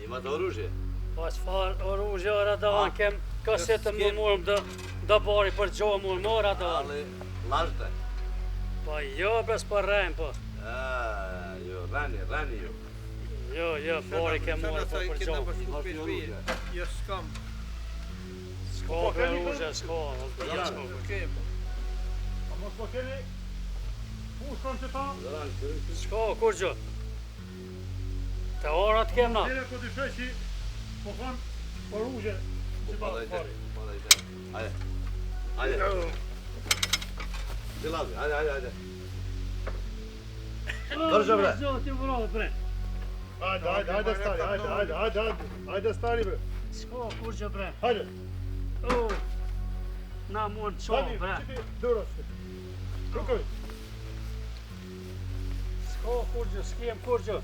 Ima të oružje? Pa çfarë oružje ora davan kem kasetën më morëm do bari për gjohë më mora davan. Ali, lashte? Pa jo bes pa rrejmë po. Jo, rani ju. Jo, bari kem morë për gjohë. Jo s'kam. S'ka për oružje, s'ka. A mos po keni pushkon që ta? S'ka, kur gjë? Të orat kem na. Dire ku dyshoj që po kanë oružje që ta pari. Hajde. Zilazi, hajde. Brzo bre. Zoti vrave bre. Hajde stari, hajde stari bre. S'ka, kur gjë bre. Hajde. Na mund qohë bre. Duros. Rukoj. S'ka kur gjë, s'kem kur gjë.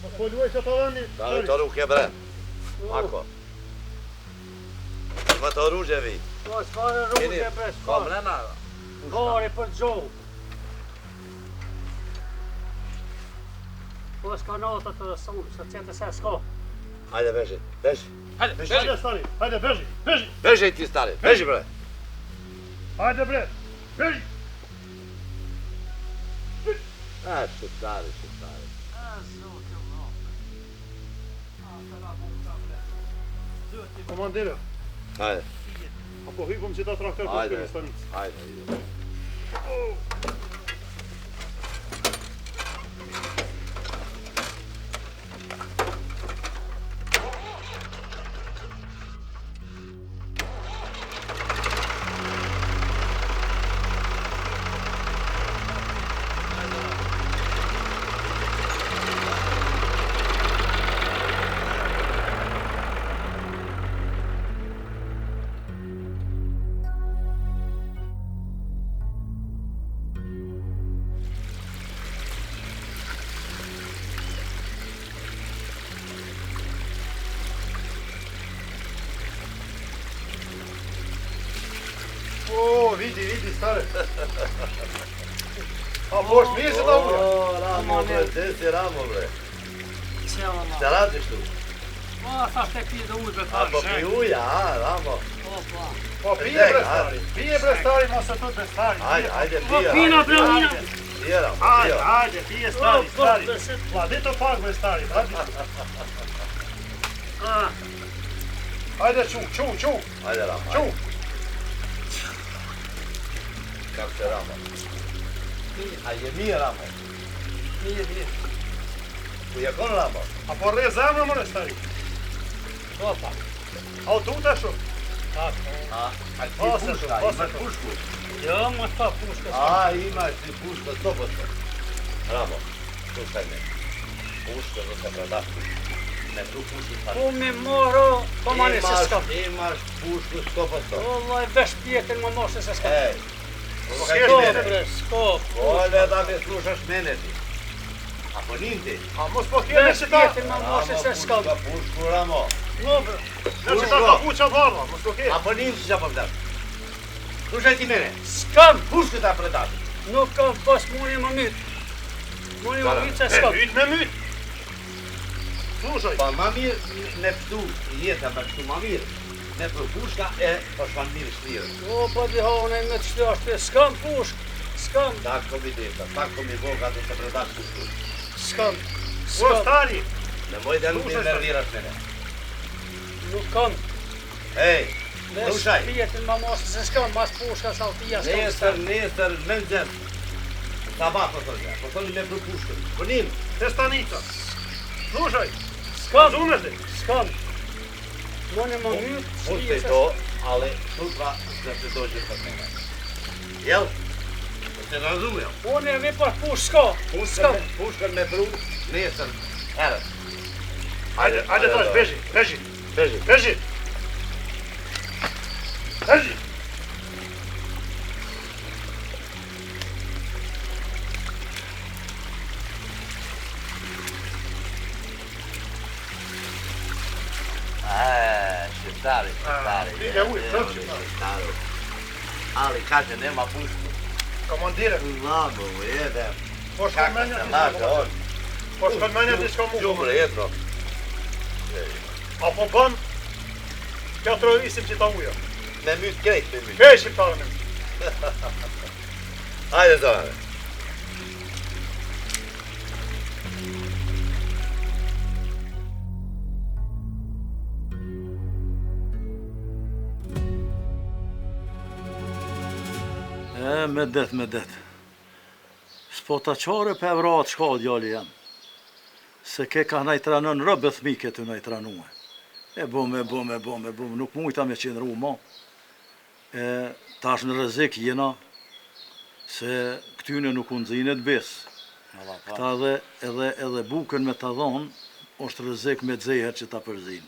Mos po luaj që të dhani. Dali të rukje bre. Ako. Ima të oružje vi. Po, s'fare rrugë bre, Ka mrena? Gari për gjohë. Po, s'ka nata të sonë, se qente se s'ka. Hajde veshi. Hajde stari, hajde veshi. Veshi ti stari, veshi bre. Hajde bre. Veshi. Shqiptari. Komandire, Hajde. apo hypëm që ta traktor për shkëllë stanicë. Hajde. Vidi, stare. A po është mirë që ta ura? Ramo bre, desi Ramo bre. Qela ma. Që rati shtu? Ma, thash te pije dhe ujë bre, A po pi uja, Ramo. Po pije bre stari. Pije bre stari, mos e tut bre stari. Hajde, Po, pija. pina bre, ujna. Pija Ramo, pija. Hajde, pije stari. Vladi të pak bre stari. Hajde qu. Hajde Ramo. Qu. Kako se Ramo? A je mirë Ramo? Mirë. Ku je kon Ramo? Apo rre zemrë mëre stari. Opa. A u tuta shumë. A ti pushka, imaš pušku? Jo, ma ta puška. A, imaš ti puška, 100%. Ramo, slušaj me. Puška do se predaš. Me tu pušku sad. Po mi moro, po ma ne se s'kam. Imaš pušku 100%. Wallahi, vesh pjetën ma moshe se s'kam. Ej, S'ko bre, s'ko. Ode da me slušaš mene ti. Ako njim ti. A mos po kjene Vesh që ta... pjetën ma moshe se s'kam. Pušku Ramo. No bre. Në që ta kapuqa dharma, mos po kjene. Ako njim si që po vdash. Slušaj ti mene. S'kam. Pušku ta predaš. Nuk kam pas muni më myt. Muni më myt se s'kam. Myt me myt. Slušaj. Pa ma mirë me pështu jeta me pështu ma mirë. Me për pushka e për shfandirë shlirë. O, po di hone me të shtashtë, s'kam pushk. S'kam. Tak komi deta, tak komi voga do të predash pushku. S'kam. O stari. Ne moj dhe nuk të nervirash mene. Nuk kam. Ej, Vesh slušaj. pjetën ma moshe se s'kam. Mas pushka saltia s'kam. Nesër, në gjem. Sabah po thonja, po thoni me për pushkën. Po njim. Te stanica. Slušaj. S'kam. Zume ti. S'kam. Muni më myt. Pushte to, ali sutra se të dođe për mene. Jel? Se razumio. Unë e vi për pushk s'ka. S'kam. Pushkën me pru, nesër, herët. Hajde tash, beži. Beži. Shqiptari. Ide ujë, prëm shqiptari. Ali kaže nema pušku. Komandire, Na, bo, jede. po shkon menja Se ti lashë, s'ka on. Po shkon menja ti s'ka mu. Gjumre, jeto. Apo bën, kjo trovisim që ta uja. Me mytë krejt, me mytë. Kej shqiptarën e. Hajde, zone. Me det. S'po ta qare për evrat shka djali jam. Se ke ka najtranon rëbë thmi këtu najtranue. E bom, nuk mujta me qenru ma. Tash në rrezik jena, se këtyne nuk unë zinet bes. Këta edhe bukën me ta dhonë, është rrezik me dzeher që ta përzin.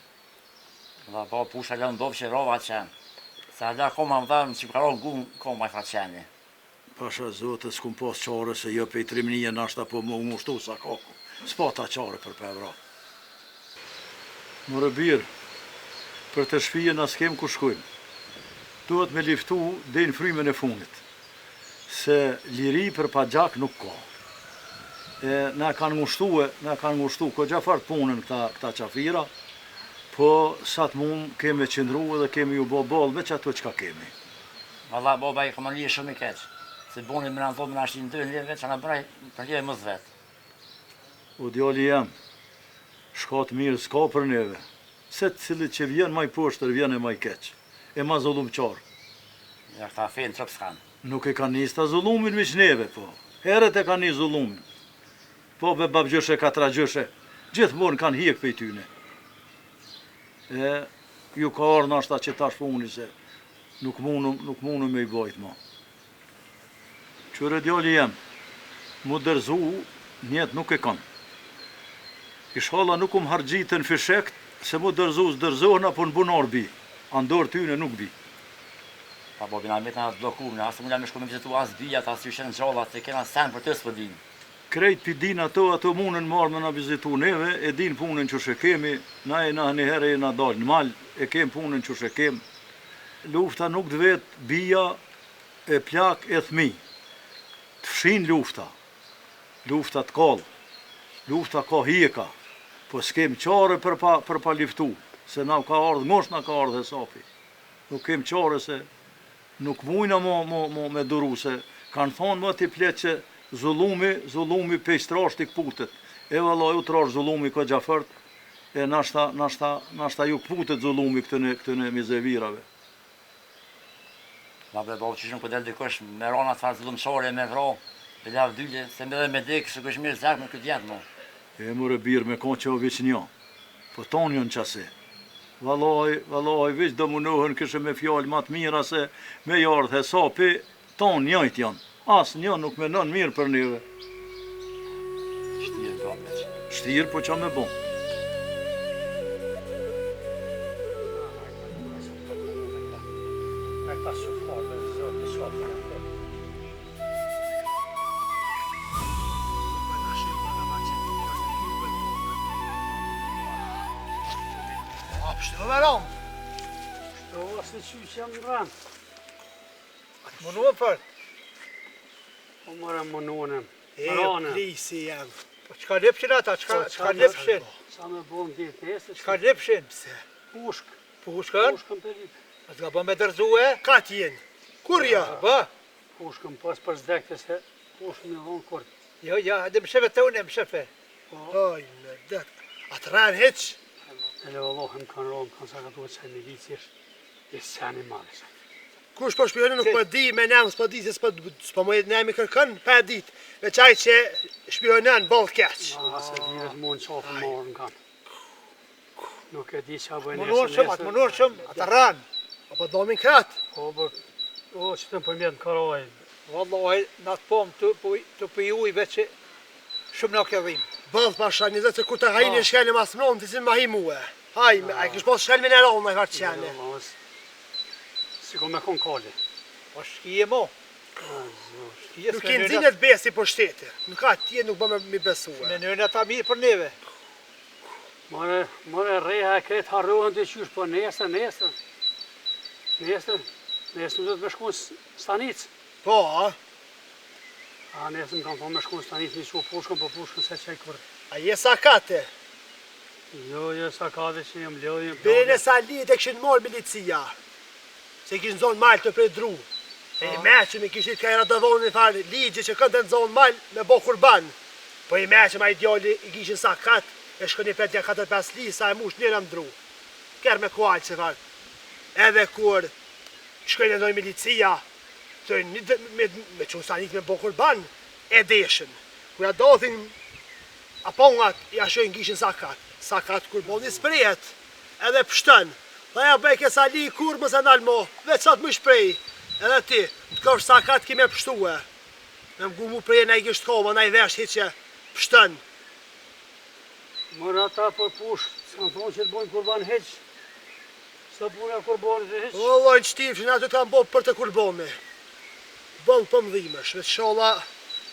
Dhe po pusha lënë dovë që rova qenë. Se alla koma më dhamë që karon gunë koma i fa qeni. Pasha zote s'kum pas qare se jo pej trimnije nashta po më ngushtu sa kaku. S'pa ta qare për evra. Më rëbirë, për të shpije na s'kem ku shkojmë. Duhet me liftu dhe në frymën e funit. Se liri për pa gjak nuk ka. Na kanë ngushtu, ko gjafart punën këta qafira, po sa të mund kemi qëndru dhe kemi ju bo bol me që ato që ka kemi. Valla boba i këmë lije shumë i keqë. Se boni më në thonë më në ashtin të leve që në braj për lije mësë vetë. O djali jam, shkat mirë s'ka për neve. Se të cilit që vjen maj poshtër, vjen e maj keq. E ma zullum qarë. Ja këta fejnë trëpë s'kanë. Nuk e ka nis ta zullumin me neve, po. Heret e ka nis zullumin. Po be babgjëshe, katragjëshe, gjithmonë kanë hjek për i tyne. Ju ka arë nashta që tash puni se nuk munu me i bajt ma. Qëre djali jem, mu dërzu, njetë nuk e kanë. Ishalla nuk hargjitën fishekt, se mu dërzu s'dërzohna po në bunar bi. Andor tyne nuk bi. Pa bobi na metë nga të bloku, në asë mula me shku me vizitu asë bijat, asë ju shenë gjallat, se kena sen për të së përdin. Krejt pi din ato munën marrë me na vizitu neve, e din punën që shë kemi, na e na një herë e na dalë në malë, e kem punën që shë kem. Lufta nuk dvet bija e plak e thmi. Të fshin lufta të kallë, lufta ka hjeka, po s'kem qare për pa liftu, se na ka ardhë, mosh na ka ardhë e sapi. Nuk kem qare se nuk mujna me duru, se kanë thonë më t'i pletë që zullumi pe strash t'i kputet. E valla ju trash zullumi ka gjafërt, e nashta ju kputet zullumi këtëne mizevirave. Ma bre bobi që shumë përdel dikosh me rana të farë zullumqore, me vra, me lavë dylle, se me dhe me dekë, se kësh mirë zakë me këtë jetë mo. E mërë birë me konë që o veç një, po tonë jënë qase. Valoj, veç do munohën këshë me fjallë matë mira se me jardhë e sapi, tonë njëjt janë. Asë një nuk me nënë mirë për njëve. Shtirë bobi që. Shtirë, po qa me bon. E ta su farë, zotë, sotë. Shtë me ram. Shto, asë që jam në rëndë. Atë më nuë për. Po mërë më nuënëm. Plisi jam. Po qka lipshin ata, qka lipshin? Sa me bon ditë nesë. Qka lipshin? Pushk. Pushkën? Pushkën për ditë. A t'ga bë me dërzue? Ka t'jen? Kur ja? Bë? Pushkën pas për zdekte se pushkën me dhonë kërë. Jo, edhe më shefe të unë, më shefe. Oj, në dëtë. Atë ranë heq? E le Allahem kanë ronë, kanë sa ka duhet që e milicish, e seni madhe. Kush po shpionë nuk po di me nëmë, s'po di se s'po më jetë nëmi kërkën, pa ditë. Veçaj që shpionën bolë keq. Ase dhirët mund qafën marën kanë. Nuk e di që a bëjnë Atë më nërshëm, atë ranë. Apo domin kratë. O, që të më përmjetë në karaj. Wallahi, në atë pomë të për ujve që shumë nuk e dhimë. Balë pasha një dhe që ku të hajnë e shkele mas mënonë, të si më hi muë. Haj, a i kështë posë shkele me në rollë në i farë qene. Si ko me konë kalli. Po shkije mo. Shkije Nuk i nëzinet besi për shtete. Nuk ka tje nuk bëme mi besue. Me nëjnë ata mirë për neve. Mare reha e kretë harrohen të qysh, po nesër. Nesër du të me shku në stanicë. Po, A nesër më kam thonë me shkon stanit një shu pushkën, po pushkën se qaj kur. A je sakate? Jo, sa ka dhe që jem lodhë, Bire në salit e këshin morë milicia. Se kishin zonë malë të prej dru. E i meqëm i kishit ka i radavonë një farë ligje që këndë në zonë malë me bo kurban. Po i meqëm a i djali i kishin sakat e shkën i petja 4-5 li sa e mush njëra më dru. Kërë me kualë që farë. Edhe kur shkën e dojnë milicia, të me qënë sanit me bo kurban, e deshen. Kura dothin apongat i ashojnë kishin sakat. Sakat kur bo një sprejet, edhe pështën. Dhe ja bëjke sa li kur më se nalë mo, veç sa të më shprej. Edhe ti, të kosh sakat kime pështue. Me më gumu prej në i kishtë koma, në i vesh hiqe pështën. Mërë ata për push, s'kan thonë që të bojnë kurban heq. Së punë e kurbanit e heq. O, lojnë qëtif që në aty të kam bo për të kurboni. Bëllë për mëdhimesh, veç shola,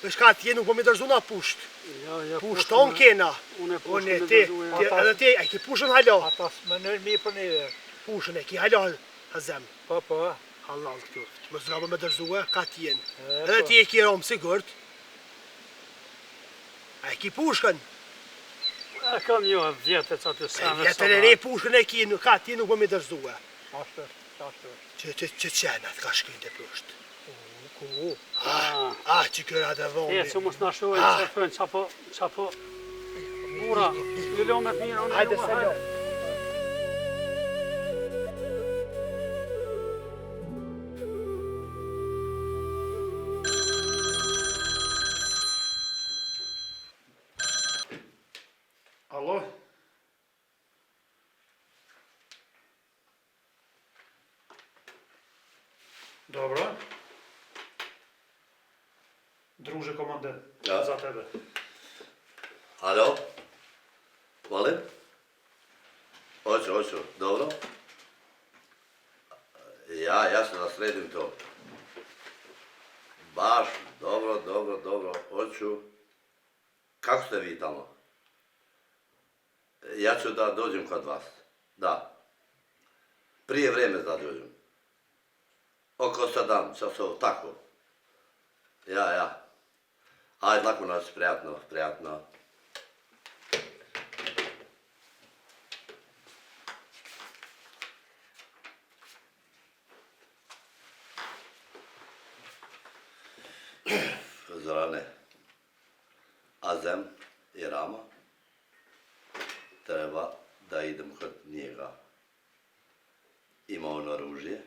veç ka tje nuk po mi dërzuna pusht. Pushton kena. Unë e ti, edhe ti, e ki pushën halo. Ata s'menojnë mi për neve. Pushën e ki halo, Hazem. Po. Halal këtu, që më zrabë me dërzue, ka tjenë. Edhe ti e ki romë sigurt. A e ki pushkën. E kam jo e vjetët që aty sene. Vjetër e re pushkën e ki, ka ti nuk më mi dërzue. Ashtë. Që qenat ka shkryt e pusht. Ku? Që kërë atë vondi. E, që mos në shojnë, që fënë, qapo, bura, lilo me të mirë, unë Hajde se lo. Alo? Dobro. Druže komandant, Ja. za tebe. Alo? Molim? Hoću, dobro. Ja se nasredim to. Baš, dobro, hoću. Kako ste vi tamo? Ja ću da dođem kod vas. Da. Prije vreme da dođem. Oko 7 časov, tako. Ja. Ajde, laku noć, prijatno. Zorane, Azem i Rama treba da idem kod njega. Ima on oružje.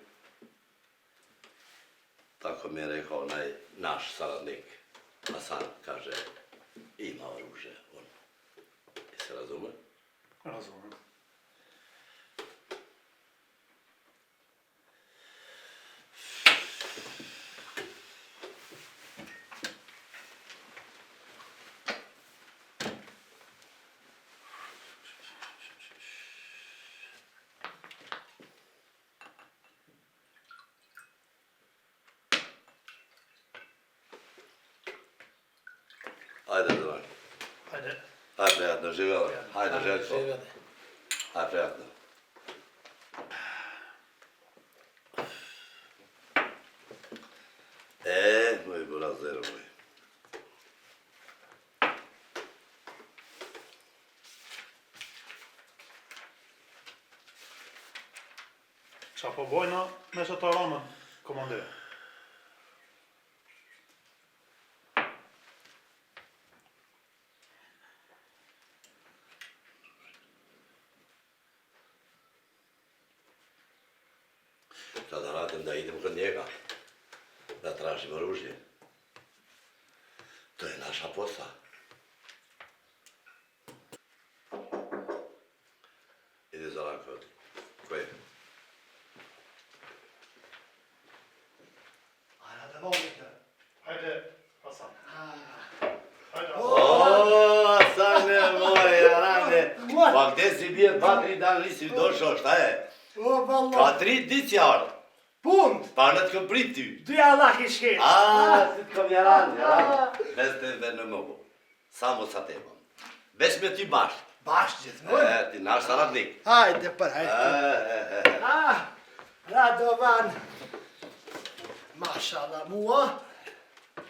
Tako mi je rekao onaj naš saradnik. Hasan kaže, ima oružje on. I se razume? Razumem. Ajde, Zoran. Ajde. Ajde, prijatno, živjela. Ajde, Željko. Ajde, prijatno. Moj burazero moj. Qa po bojna me që të ramën, komandere? Sada radim da idem kod njega, da tražim oružje. To je naša posla. Ide za lako. Koje? Ajde, volite. Ajde, Hasan. Ajde, O, Hasane moj, Jarane. Pa gdje si bio 2-3 dana nisi došao, šta je? O, valla. Ka 3 ditë janë. Punt. Pa në të këm prit ty. Dy Allah i shkesh. Si të këm Jaran. Bez të dhe në mogu. Samo sa temam. Bez me ty bashkë. Bashkë gjithmonë. Ti nash saradnik. Hajde, hajde. Radovan. Mashallah, mua.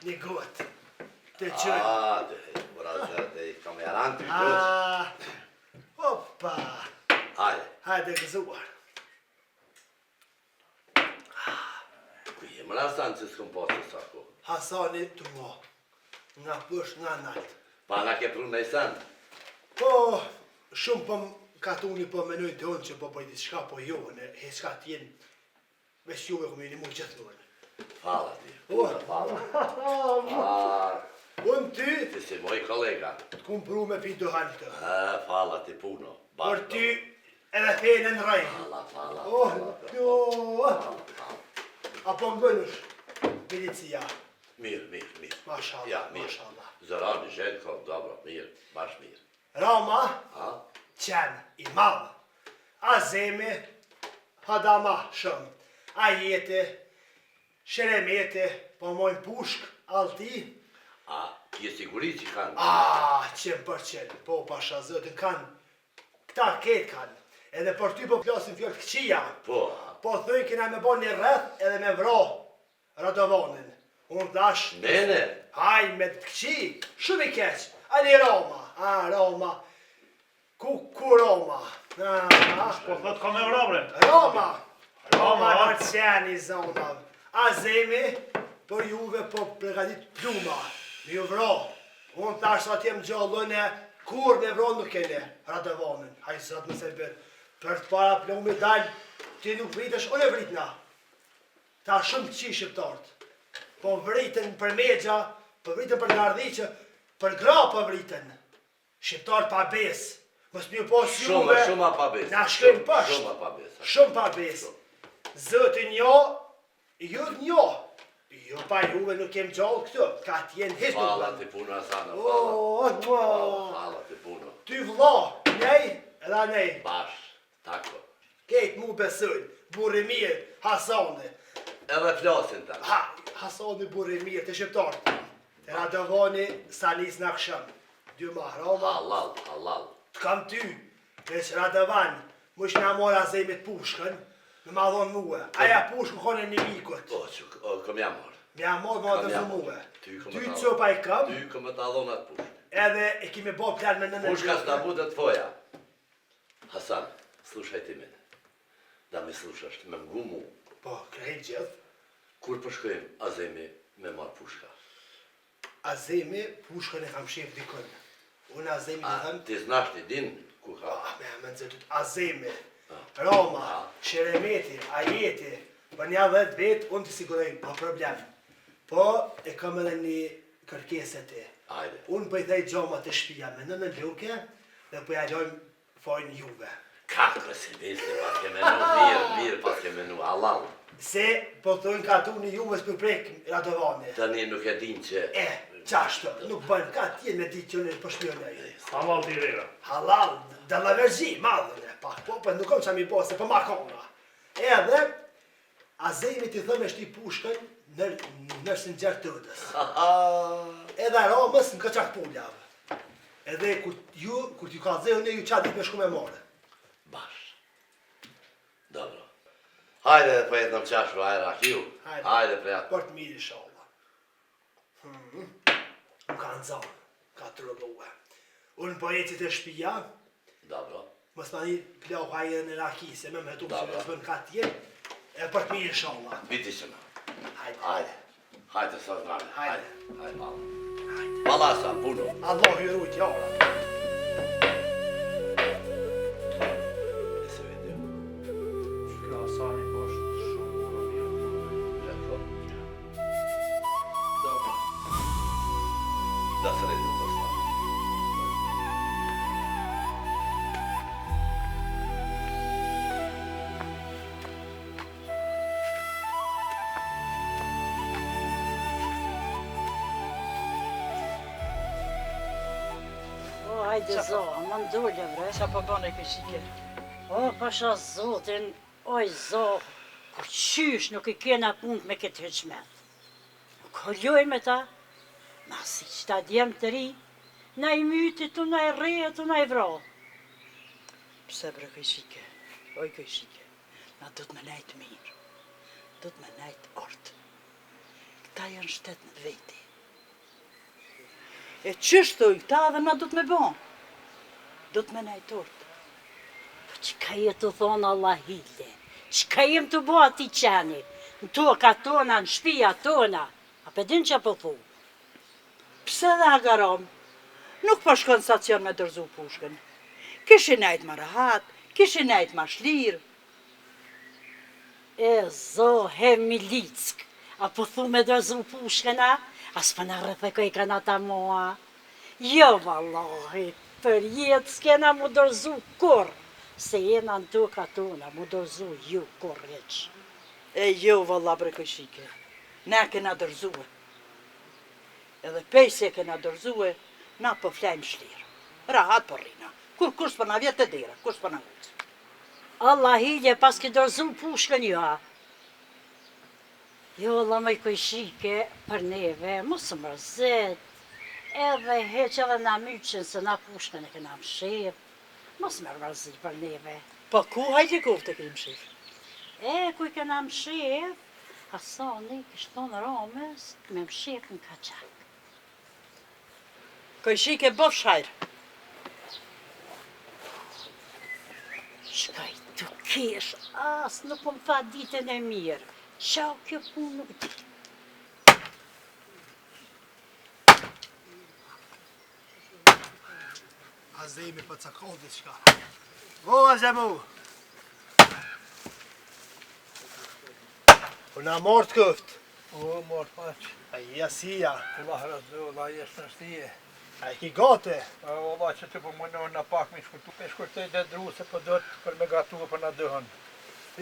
Një gotë. Të qënë. Të hejtë, të i kameran të këtë. Opa. Hajde. Hajde gëzuar. Ku jemë rastan që s'kom posë të sako. Hasani të mo. Nga pësh nga nalt. Pa nga ke prunë në i sanë. Po, shumë po katuni po menojnë të unë që po bëjti shka po jo, në shka t'jenë. Vesh juve këmë një mujë gjithë nërën. Fala ti, puna fala. Unë ty, Ti si moj kolega. të kumë pru me pi të halë të. Fala ti puno. Për ty, edhe fejnë në rajnë. Fala. Oh, apo ngënësh, milicia. Mirë. Mashallah, Ja, mirë. mashallah. Zorani, Zhenko, dobro, mirë, bash mirë. Rama, Ha? qenë i madhë. Azemi, hadama shumë. Ajete, Sheremete, po mojnë pushk, alti. Je siguri që kanë? 100%, po pasha zëtën kanë. Këta ketë kanë. Edhe për ty po plasin fjallë të këqia. Po thëj kena me bo një rreth edhe me vro Radovanin. Unë thash... Nene? Haj, me të këqi, shumë i keq. Ani Roma, Roma. Ku Roma? Po thot ka me vrabre. Roma Marciani zonav. Azemi, për juve po pregadit pluma. Me ju vro. Unë thash sa t'jem gjallën e kur me vro nuk kene Radovanin. Haj sot më se bërë. Për të para plumi dalë, ti nuk vritesh, unë e vritna. Ta shumë qi shqiptartë. Po vritën për megja, po vritën për gardhiqë, për gra po vritën. Shqiptarë pa besë. Mos më pos juve. Shumë pa besë. Na shkojmë poshtë. Shumë pa besë. Shumë pa besë. Zëtin jo, ju njo. Jo pa juve nuk kem gjallë këtu. Ka t'jen hiç nuk. Fala ti puno asana. Fala ti puno. Ty vlla, nej, edhe nej. Bash, tako. Ketë mu besojnë, burri mirë, Hasani. Edhe flasin ta. Hasani burri mirë të shqiptarë. Të Radovani sanis në akshëm. 2 mahrama. Halal. Të kam ty, veç Radovan, mush nga mora zemit pushkën, me ma dhonë muë. Aja pushkë kone një mikët. Kom jam marë. Me ja morë ma dhonë muë. Ty copa i kam, Ty këmë ta dhonë atë pushkë. edhe e kime bo plan me nënë. Pushka s'na bude tvoja. Hasan, slušaj ti mene. Da mi slušaš, me mgu mu. Po, krejt gjithë. Kur përshkojmë Azemi me marë pushka? Azemi, pushkën e kam shef dikën. Unë Azemi të thëmë, Ti znash ti din ku ka? me nëzëtut, Azemi, Roma, Sheremeti, Ajeti, për një 10 vetë, unë të sigurojnë, pa problem. Po, e kam edhe një kërkesë ti. Ajde. Unë për i thej gjoma të shpia me nënën luke, dhe për ja gjojmë fojnë juve. Kako si misli, pas ke menu, mirë, pas ke menu, halal. Se, po të thujnë ka tu një juve s'për prek Radovani. Tani nuk e din që... Qashto, nuk bënë, ka tjenë me ditë që në përshpionej. Halal t'i rera. Halal, dhe la vergji, madhën e pak, po, për nuk kom që mi bo, se për makona. Edhe, Azemi t'i thëmë e shti pushkën nërës në gjerë tëdës. Edhe Ramës në këqak pullavë. Edhe kur t'ju ka zehën e ju qatë me shku me more. Bash. Dobro. Hajde dhe për jetë në qashru, hajde rakiu. Hajde për jetë. Për të mirë isha Allah. Më ka në zonë, ka të rëlluhe. Unë po ecit e shpia, Dobro. mos ma një plau hajë në raki, se me tu që në zbën ka tjenë, e për të mirë isha Allah. Biti që me. Hajde. Hajde, sot nane. Hajde. Hajde, mala. Malasa, puno. Allah ju rujt, jara. E se vidim. Shka Hasani poshtë shumë mirë. Letko. Dobro. Da se redim to stvar. Hajde zo, më ndullë bre. Qa po bane këshike? O, pasha zotin, oj zo, kur qysh nuk I kena punë me këtë hëqmet. Nuk hëlloj me ta, ma si që ta djemë të ri, na I myti tu, na I reje tu, na I vro. Pse bre këshike? Oj këshike, na du të me najtë mirë, du të me najtë ortë. Këta janë shtetë në veti. E qështë thoi këta dhe na du të me bon? Du të me najtort. Po që ka je të thonë Allahile? Që ka jem të bo ati qeni? Në toka tona, në shpia tona. A pe din që po thu? Pse dhe agarom? Nuk po shkon stacion me dërzu pushkën. Kishin najt ma rahat, kishin najt ma shlirë. E zo, he milick. A po thu me dërzu pushkëna? As për në rrëthekoj kanë ata moa. Jo, vallahi, për jetë s'kena mu dërzu kur. Se jena në toka tona, mu dërzu ju kur req. E jo, valla brekëshike, ne kena dërzue. Edhe pejse kena dërzue, na po flajmë shlirë. Rahat po rrina, kur s'po na vjetë të dera, kur s'po na vjetë. Allahile, pas ki dërzu pushkën jo, a? Jo, la me kojshike për neve, mos më mërzet, edhe heq edhe na myqen se na pushkën e këna më shef, mos më mërzit për neve. Po ku hajtë kuf të kemë shif? E, ku i këna më shef, Hasani kishtë thonë Ramës me më shef në kaqak. Kojshike bof shajrë. Shkaj të kesh, as nuk po më tha ditën e mirë. Qau kjo punë nuk di. A zemi për cakon dhe qka. Vo, a zemu! Po na mort këft. O, mor paq. A i asia. Allah rëzë, Allah jesë në shtije. A i ki gate. Allah që të po mundon në pak me shkurtu. Me shkurtej dhe dru se po dot për me gatu për në dëhën.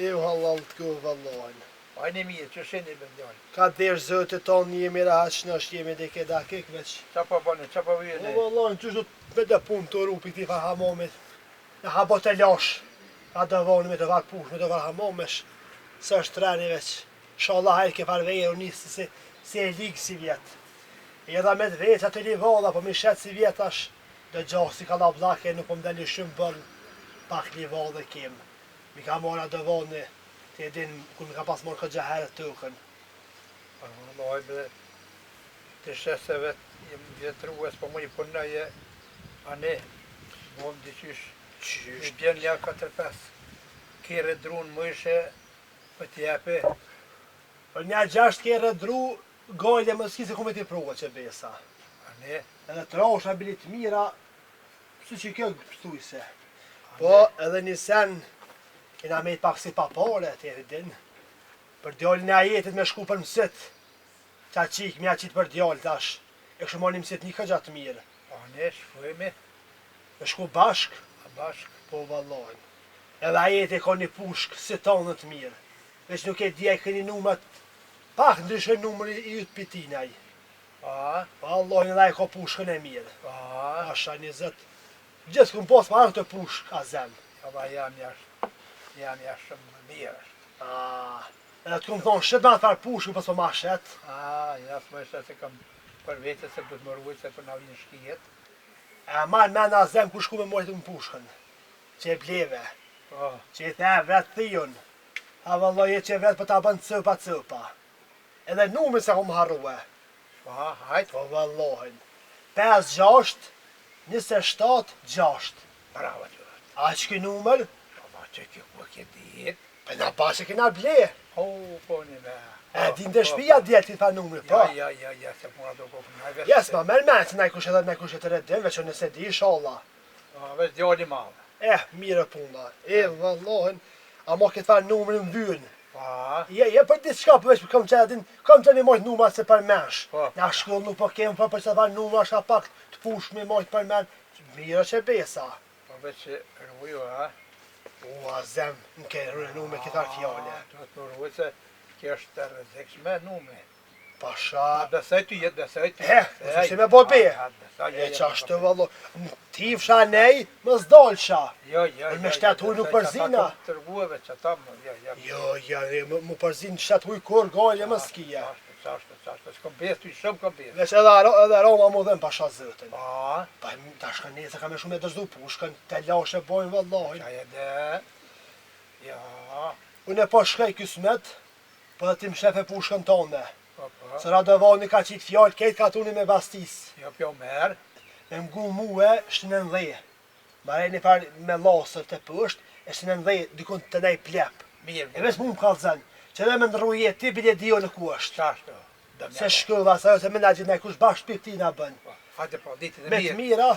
Ju halal të këv vallohen. Ajni mirë, që sheni me ndjallë. Ka dherë zëtë tonë jemi rahat që nështë jemi dhe ke da kek veç. Qa po bëne, qa po O vjene? vallohen, që do të me dhe punë të rupi këti fa hamomit. Në habo të lash. Ka dëvoni me të vakë push, me të vakë hamomesh. Së është treni veç. Inshallah hajtë ke farveje u njësë se e ligë si vjetë. E edhe me të veç atë livalla, po mi shetë si vjetë ash. Dhe gjohë si ka la blake, nuk po më deli shumë bërë pak livall dhe kemë. Mi ka mora dëvoni, të edin ku mi ka pas morë këtë gjaherët të ukën. Allah be të shese vetë jem vjetrues, po mu i punëje ane. Bom të qysh. Mi bjen ja 4-5. Kere drunë mëshe, për t'jepe. Për një 6 kere dru, gojle më s'ki se ku me t'i pruva që besa. Ane, Edhe të rosha bilit mira, su që kjo pëstujse. Po edhe një sen, kena me pak si papare, të evidin. Për djallin e ajetit me shku për mësit. Qa qik, mja qitë për djall tash. E kështu moni mësit një këgja të mirë. ane, shkojme, Me shku bashk, a bashk. po vallohen. Edhe ajeti ka një pushk, si tonë të mirë. Veç nuk e dje këni numët, pak ndryshë numëri i ytë pitinaj. A, Vallohen edhe e ka pushkën e mirë. a, Asha 20. Gjithë këmë posë marrë të pushk, a zem. ama jam jashtë më mirë. Edhe të këmë thonë, shetë me atë farë pushkë, pësë ma shetë. Jasë më ishte se kam për vete se du të më rrujtë se për na vinë shkijet. E marrë me në zem ku shku me mojtë më pushkën. Që e bleve, Po, që i the vetë thion. A vëlloj e që vetë për ta bënë cëpa. Edhe numër se këmë harruë. pa, hajtë. Po vëllohen. 5-6, 27-6. Bravo që. A që ki numër? Pa, që kjo ku ke ditë. Për na pa që kena ble. O, po një me. E din të shpia djetë ti tha numër, po. Ja, se puna do kokë në vesh. Jes, ma merë me që na i kush edhe me kush e të redin, veç o nëse di, inshallah. Vesh djali malë. Mire puna. Vëllohen. A mo këtë fa numërin vynë. Pa, Je për ditë shka përveç për kam që mi mojtë numrat se për mensh. Po. Nga shkoll nuk po kemë për që të fa numra shka pak të push mi mojtë për men. Mire që besa. po veç që rruju, a. A zem, në ke rënu me këtë fjale. Do të rruju se kjo është të rrezikshme numri. Pasha. Besoj ty jetë, besoj ty. Ose si me bo be. E qashtë të vëllo. Ti fsha nej, më zdolësha. Jo, me shtet huj nuk përzina. Të rrujuve që ta më, Jo, mu përzin shtet huj kur gojle më s'kija. Qashtë, s'kom besë ty shumë kom besë. Veç edhe Roma mu dhem pasha zëtën. Pa, Pa ta shka nese ka me shumë e dërzdu pushkën, te lashe bojnë vëllohin. qa e dhe. Ja, Unë e po shkej kësmet, po dhe ti më shefe pushkën tonë. Se Radovani ka qitë fjallë, ketë ka tuni me bastis. Jo, pjo merë. Me mgu muë, shtë në dhejë. Mare një farë me lasër të pësht, e shtë në dhejë, dykun të nej plep. Mirë. E ves mu më kalëzën, që dhe me ndruje ti bile dio në ku është. Qashtu. Se shkëva, sa jo se me nga gjithë me kush bashkë shpirti nga bënë. Hajde po, ditë dhe Me të mirë. mira,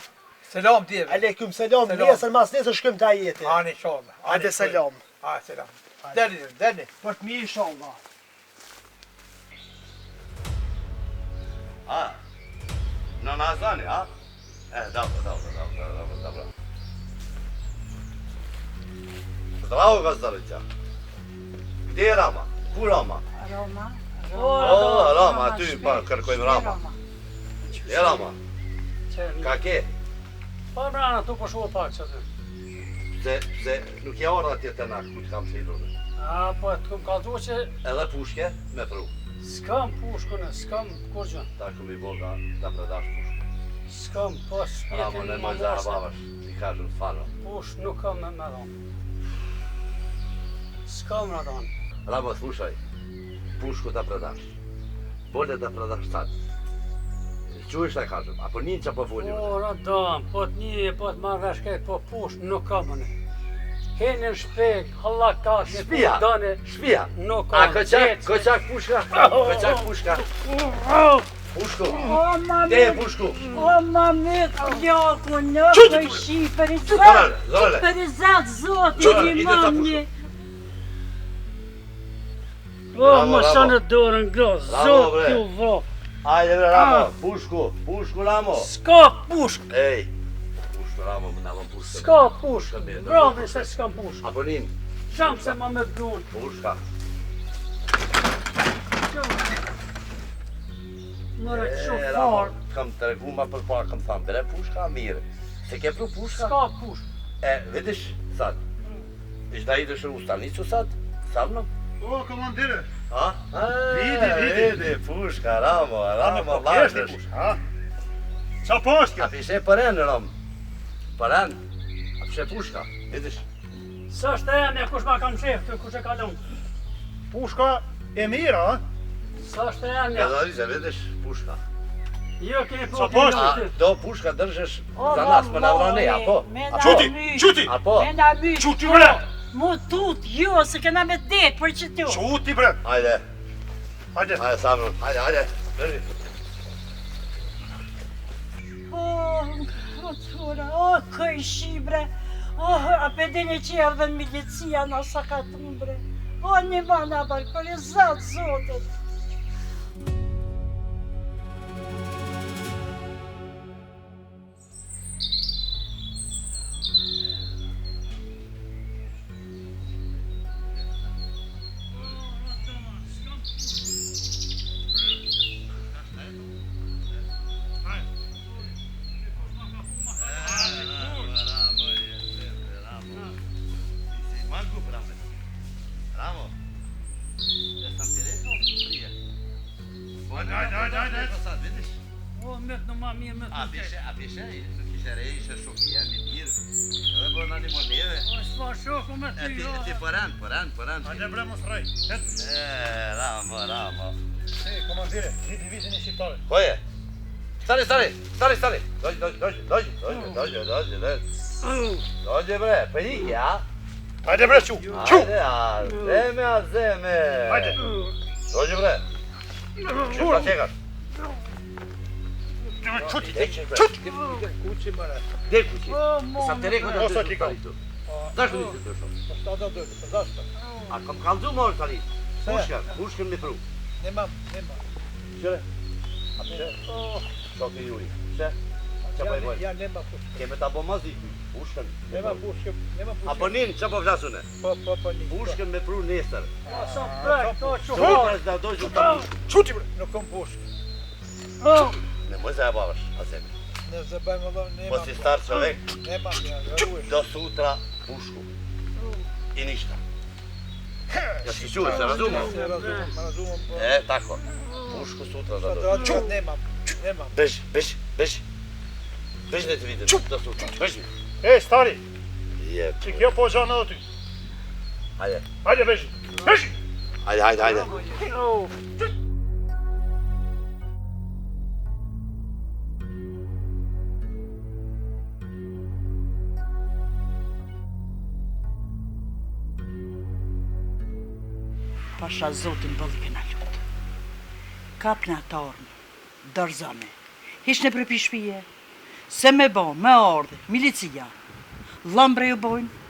Selam tjeve. aleikum selam, Selam. nesër mas nesër shkëm të ajeti. Ani sholla. Hajde selam. Hajde selam. Deni. Për të mirë inshallah. A? Në nazani, a? Dobro. Zdravo, Gazdarića. Gdje je Rama? Ku Rama? Roma. O, Rama, ty pa kërkojmë Rama. Je Rama? Ka ke? Pa brana tu po shua pak që të. Se nuk je orë atje të nakë, ku të kam flitur. A, po të këm kaldu që Edhe pushke me pru. s'kam pushkën, s'kam kur gjën. Ta këmi boga da predash pushke. S'kam, po Rama, shpjetin ne më moj zara morse. babash, ti kažem stvarno. Push nuk kam me dhonë. S'kam me dhonë. Rama, slušaj, pušku da predaš. Bolje da predaš sad. Čuješ šta kažem, ako nije që po volim. O, Radon, po të një, po të marrë vesh këtë, po push nuk kam mëne. Kene në shpek, hallakat, në Shpia, dane, shpia. nuk A kam. koçak puška? Koçak puška. Pušku. O, ma Gdje je pušku? O, ma me të gjaku në për shifër i Zorale, zorale. Për i zatë zotin Zorale, i ide ta mamni. O, më shanë dorën gro, Bravo, zot bre. t'ju vro. Ajde bre Ramo, pušku Ramo. S'ka pushk, Ej, pušku Ramo, më navon pushka. s'ka pushk. Bravo se s'kam pushk. Apo nin, Qam se ma me dhun. pushka. Mëre të E, shumë Ramo, farë. kam të regu ma për parë, kam thamë, bre pushka, mirë. Se ke pru pushka? S'ka pushk. E, vidiš sad, viš da ideš u stanicu sad, sa mnom? O, komandire. A? Vidi. Puška, Ramo, Po kesh një push, ha? Qa po është kjo? A pishe përën, Ram. Përën, a pishe pushka, vidiš? Së është e me kush ma kam shef të kush e kalon. Pushka e mira, ha? Së është e me. Kada se vidiš, puška. Jo keni Sa po poshtë? A do puška držeš O, za nas, më na vrane, apo? Me na Quti, mysh. quti! Apo? Me na mysh. Quti bre! Mu tut, jo, se kena me det për që tu. Quti bre! Hajde, Hajde. hajde Samron, hajde, drži. O, tura, o, këj shibre. O, a pedin e që erdhen milicia në sakatun, bre. O, një vana barë, për e zatë zotet. Ramo, jesam ti rekao prije. Hajde. Sad vidiš? O, me të në ma mirë, me A të pishe, nuk ishe re, ishe shumë jemi mirë. Edhe bërë në një moneve. O, s'pa shoku me E ty, ti përën. Hajde bre mos rrej. Ramo. E, komandire, vidi vitin e shqiptare. Koje? Stani. Dođe bre, për ike, a? Hajde bre, qu! Ajde, a zeme. Hajde. Dođe bre. Që šta čekaš? Quti! Kući, mara. Gdje kući? O, mo, Sam te rekao da Osta te ti kao. stali tu. Zašto nisi došao? Šta da dođe, pa zašto? A kam kalzu možeš ali? Puškan mi pru. Nemam. Šele? A piše? Što ti Juri? Še? Qa pa i bojnë? Ja nemam puške. Keme ta bo mazi, puškan. Nemam puške. A po nin, qa po vlasune? Po një. Puškan me pru nesër. o, sa prek, to që Sutra da dođu ta puška. Quti bre! Nuk kom puške. Nemoj zajebavaš, a zemi. Ne zabajmë Allah, nemam. Po si star čovek, Nemam ja, veruješ. do sutra pušku. I ništa. Ja si čuo, se razumio? Se razumem. E, tako. Pušku sutra da Šta da dođu. radim kad nemam. Beži. Beži da te vidim, do sutra. Beži. E, stari, Jeb. që kjo po gjanë edhe ty. Hajde. Hajde beži. Beži! Hajde. O, pasha zotin bëllë kena lutë. Kap në atë ormë, dërzone, hish në prepi shpije, se me bo, me ardhe, milicia, lëmbre ju bojnë,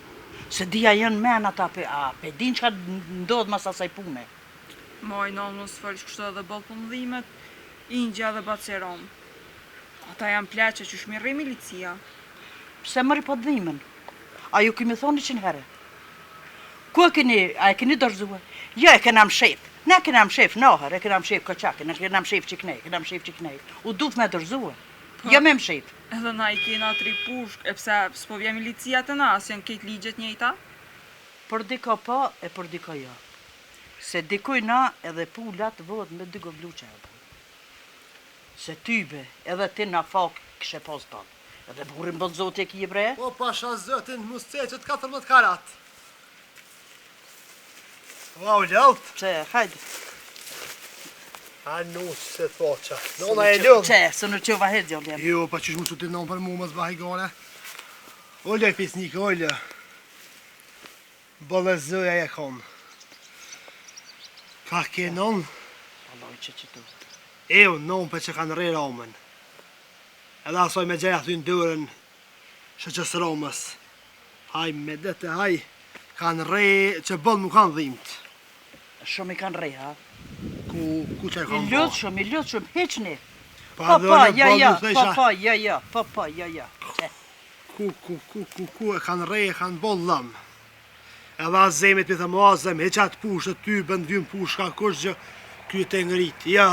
se dia jënë men ata pe din që ka ndodhë mas asaj pune. Moj non mos fërsh kështu edhe bëllë për mëdhimet, Ingja dhe Bacerom. Ata janë pleqe që shmirri milicia. Pse mëri po dhimen? A ju kemi thoni 100 herë? Ku a e keni dorëzue? Jo, e kena më shef. Ne kena më shef noher, e kena më shef koqake, ne kena më shef qiknej, U dut me dorëzue. Jo me më shef. Edhe na I kena 3 pushk, e pse s'po vje milicia të na, se janë këtë ligjet njëjta? Për diko po e për diko jo. Se dikuj na edhe pulat vëhet me 2 gobluqe. Se tybe edhe ti na fak këshe pas pan. Edhe burin bëllë zote e kje bre? Po pasha zotin, mus ceqët 14 karat. Wow, ljalt. Pse, hajde. A nus se thoqa. Nona e ljalt. Qe, së në qova hedhjo, ljem. Jo, pa qysh mu su ti non për mu mësë bahi gale. Ollë e pisnik, ollë. Bëllë zëja e kom. Ka ke non? Alloj që që tu. Eu, non për që kanë re Romën. Edhe asoj me gjeja thyn dërën shëqës Romës. Haj, me dete, haj. Kanë re që bëllë nuk kanë dhimt. Shumë I kanë re, ha? Ku që e kanë I bo? lutë shumë, heqni. Pa Ja. Ku e kanë re, e kanë bëllë dhëmë. Edhe as zemit për thëmë, a zem, heqat pushtë të ty, bënd vymë pushka, kush gjë, kjo të ngrit. Ja,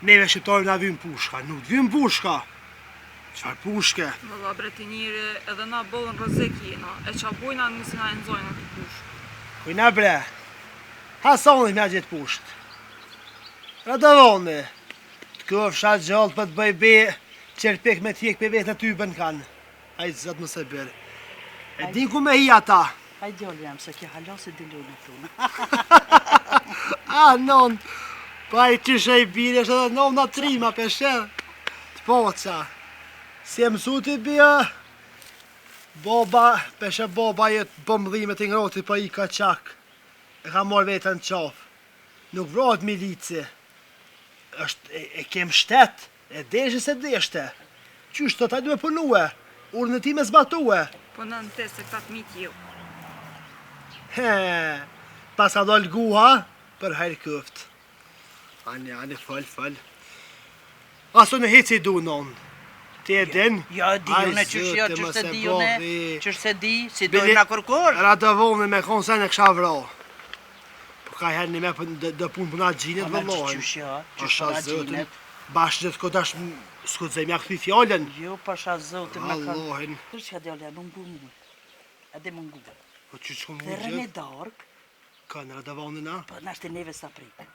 neve shqiptarë na vymë pushka, nuk vymë pushka. Qfar pushke? Vëlla bretinjiri edhe na bëllën rëzik jena, e qa bujna nisi na enzojnë në të pushk. Kujna bre, hasoni me a gjithë pushtë. Radovoni, të këfsha gjallë për të bëj be, qerpek me tjek për vetë në ty bën kanë. Ajtë zëtë më se bërë. E din ku me hi ata. Hajde djollë jam, se kjo halasi dilun e thunë. Non, pa I qyshe I bire, është edhe non në trima peshe. Të poqa. Si e mësu t'i bia, boba, peshe boba jetë bëmdhime të ngroti pa I ka qak. E ka marrë vetën qafë. Nuk vrojt milici. E kem shtet, e deshe se deshte. Qysh të taj duhe punue, urnë ti me zbatue. Po në në te se këta të mitë ju. Pas ka dollë guha, për hajrë këft. Ani, fal. Aso në hici du non. Ti e din? Ja, di une, qështë se di une, qështë se di, si dojnë në kërkur. Radovoni me konë se në kësha vro. Po ka herë një me dë punë për nga gjinit Me vëllohen. qështë në gjinit. Bashkë gjithë këtë është s'ku të zemja këthi fjallën. Jo, pasha zotin me kanë. Allahin. Kërë që ka djollë, mungu. Edhe mungu. Po që që Dhe më rënë gjithë? dark, Ka në radovoni na? po nashtë neve sa prit.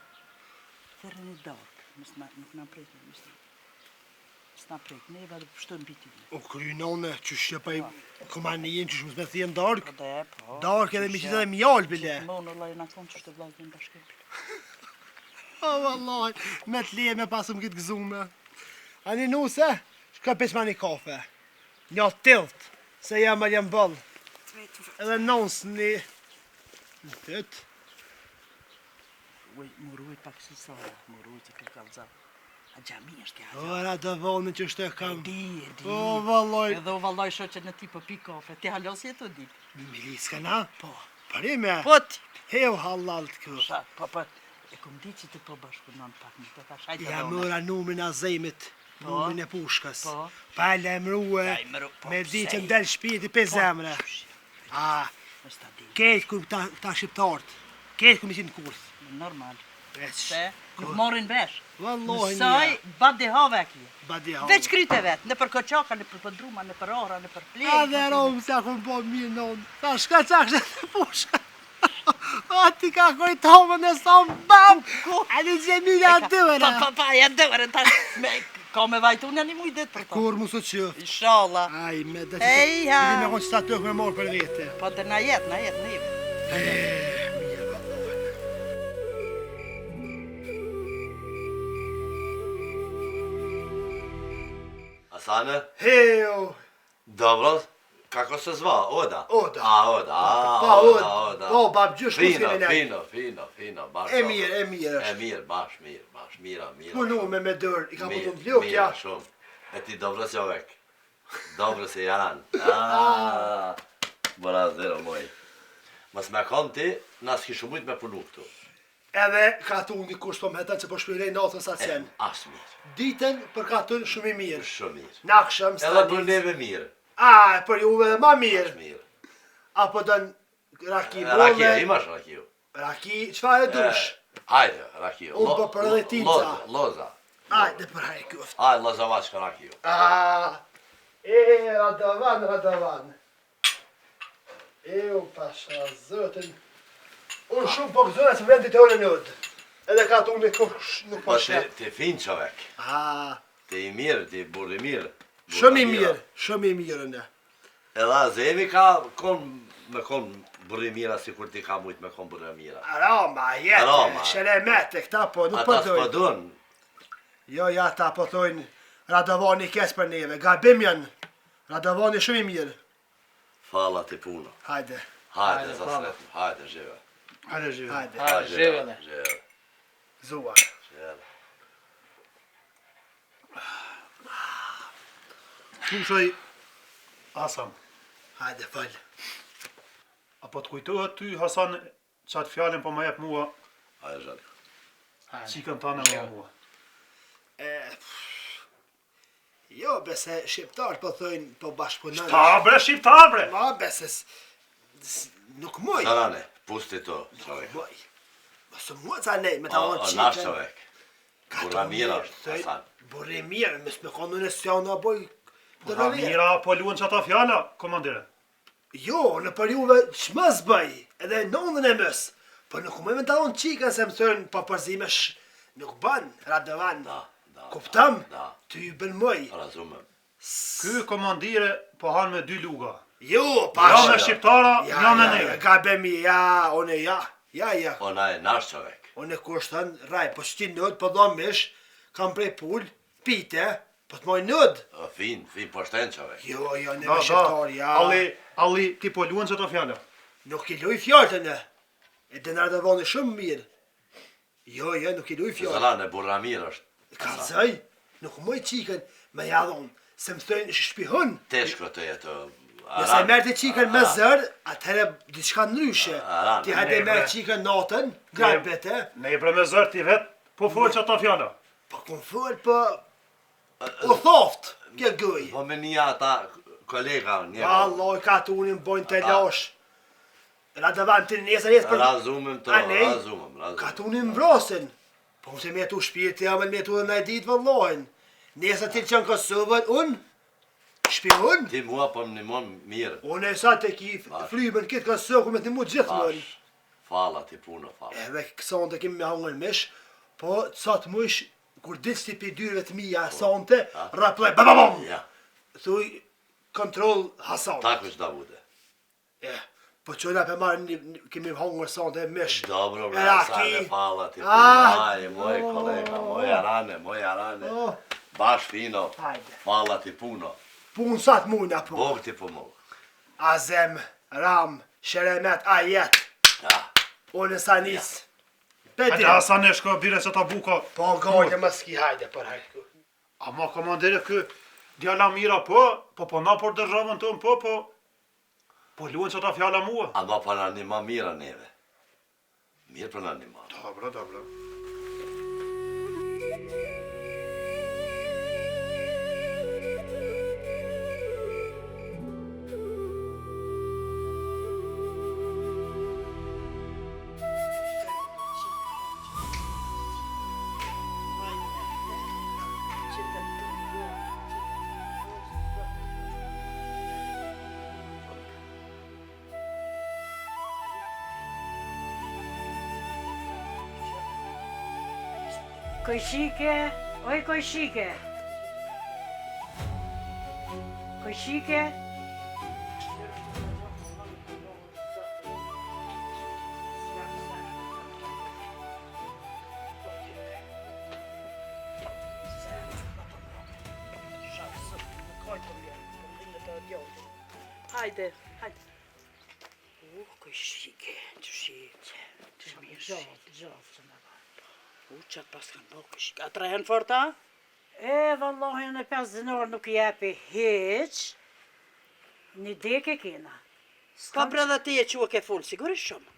Dhe rënë dark, nuk na prit, s'na prit, neve dhe pështojnë biti. O krynone, që shqe pa I komanijin, që shmë me thien dark. Po. Dark edhe mi qitë edhe mjallë bile. Monë, Allah, na konë që shtë vlajtë në bashkim. O, vallaj, me të lije me pasëm këtë gëzume. Ani nuse, shka pesh ma një kafe. Një tilt, se jam bëllë. Edhe nons një... Në tëtë. Më rujt pak si sara, më rujt I kërkalza. A gjami është kja. Ora të vonë që shte kam. Di. O, vallaj. Edhe o vallaj shoqet në ti për pi kafe. Ti halos jetë o dit. Milis ka na? Po. Parime. Po ti. Heu halal të kërë. Sa, po. E kom di që ti po bashkëpunon pak më të thash. Hajde Ja mëra numrin a zemit. Numrin e pushkës. Po. Pa e lemruhe. Me di që ndel shpiti pe zemre. Ketë kur ta shqiptartë. Ketë kur mi qenë kurth. Normal. Veç. Se, nuk morin vesh. Wallahi Saj, badi have kje. Badi have. Veç kryte vetë, në për koqaka, në për pëndruma, në për ora, në për plegë. A dhe romë se akon po mirë non. Ta shka qakshë të pushka. A ti ka koj tomën e son bam. A një gjemilja dëvëra. Pa, ja dëvëra, ta ka me vajtu një një mujdet për ta. Kur mu së qëf. Inshallah. Aj, me dhe Eja. Dili me konë që ta tëk me morë për vete. Po dhe na jetë, neve. Asane, Heo. dobro, Kako se zva? Oda? Oda. A, Oda. Pa Oda. Po, bab gjysh ku s'kemi ne. Fino. Bash. E mirë është. E mirë, bash, mira. Punu me dër, i ka putu në vlok, ja. Mira, shumë. E ti dobro se ovek. Dobro se jaran. Bëra zero, moj. Mas me kam ti, nas kishu mujt me punu këtu. Edhe ka tu një kush po më hetan që po shpirej natën sa qenë. As mirë. Ditën për ka tu shumë i mirë. Shumë mirë. Nakshëm, Edhe për neve mirë. Për juve dhe ma mirë. Mirë. Apo dën raki Rakia, bove. imash rakiju. Raki, qëfar e dush? Hajde, rakiju. Unë po për edhe tinca. Loza. Hajde për hajde kuft. Hajde, lozavačka rakiju. Radovan. U pasha zëtën. Unë shumë po këzëna që vendit e unë nëdë. Edhe ka të unë e kush nuk po Po shetë. ti fin qovek. Ti i mirë, ti burri mirë. Shumë i mirë në. Edhe zemi ka me kon burri mira si kur ti ka mujt me kon burri mira. Aroma, jetë, sheremet e këta po, nuk po Ata s'po dojnë. dun. Jo, ja, ta po thojnë Radovani kes për neve, gabim janë. Radovani shumë i mirë. Falla ti puno. Hajde. Hajde, zasret. Hajde, zheve. Hajde zhjeve. Hajde. Zheve. Zua. Slušaj, Hasan, Hajde, falë. apo të kujtohet ty, Hasan, qatë fjallin po më jep mua, Hajde, zhani. qikën tane me mua. Jo, bese shqiptar po thojnë, po bashkëpunën. Shqiptar bre! Ma, bese nuk muj. Zarane, pusti to, qovek. Muj. Mësë muj ca nej, me ta O vonë nash qikën. qovek. Burra mira është, Hasan. Burri mirë, mësë me konë në sjanë a boj. Burra mira, po luën që ata fjalla, komandire. Jo, në për juve shmës bëj, edhe nonën e mës. Po nuk më me ta vonë qikën se më thënë, po përzimesh nuk bën, Radovan. Kuptam? Ty i bën muj. Razumem. Ky komandire po hanë me 2 luga. Jo, Ja pasha. me shqiptara, ja me neve. Gabemi, ja, one ja. Ja. Ona e nash qovek. Unë e kushtën, raj, po shti nëd, po dhomish, kam prej pull, pite, po të moj nëd. Fin, po shten qovek. Jo, ne me shqiptar, ja. Alli, ti po luën që ata fjalla. Nuk i luj fjallën e. E denar dhe vone shumë mirë. Jo, nuk i luj fjallën. Zarane, burra mira është. Ka zëj, nuk moj qikën, me jadhon, se më thëjnë shpihun. Teshko të jetë. Nëse merë të qikën me zërë, atëherë diçka ndryshe. Ti hajde merë qikën natën, grabete. Ne i bre me zërë ti vetë, po folë që ata fjalla. Po kun folë, po... O thoft, kje gëj. Po me një ata kolega, një... Allah, ka të unin bojnë të lash. Radovan të nesër jetë për... Razumem të, razumem. Ka të unin mbrasin. Po se me tu shpirë jamën me tu dhe në ditë vëllohen. Nesër ti që në Kosovën, unë? Shpihun? Ti mua po më nimon mirë. Unë e sa të ki flymën këtë Kosovë, ku me të mu gjithë mënë. Fala ti puno, fala. Edhe këson të kemi me hangër mish, po sa të mush, kur ditës ti pi dyrëve të mija asante, raploj, bababam! Thuj, kontrol Hasan. Tako që da bude. Po qëna për marë kemi hangër sante mish. Dobro, bre, Hasane, fala ti puno. Moj kolega, moj arane. Bash fino, fala ti puno. Punë sa të muna po. Bog ti po mu. Azem, Ram, Sheremet, Ajet. Unë sa nisë. Hajde Hasan e shko bire që ta buka. Po gajnë më s'ki hajde për hajde. Ama komandire kë djala mira po na për dërramën të po luën që ta fjalla mua. Ama për në një ma mira neve. Mirë për në një ma. Dobro. Kojshike, oj kojshike. Kojshike. Hajde, hajde. Këj shike, që shike. Që mirë shike. Gjallë që në ba. Qatë pas kanë bo këj shike. A trehen forta? Vallahi në 5 dinar nuk jepi hiq. Një deke kena. Ka bre dhe ti e qua ke full, sigurisht shumë.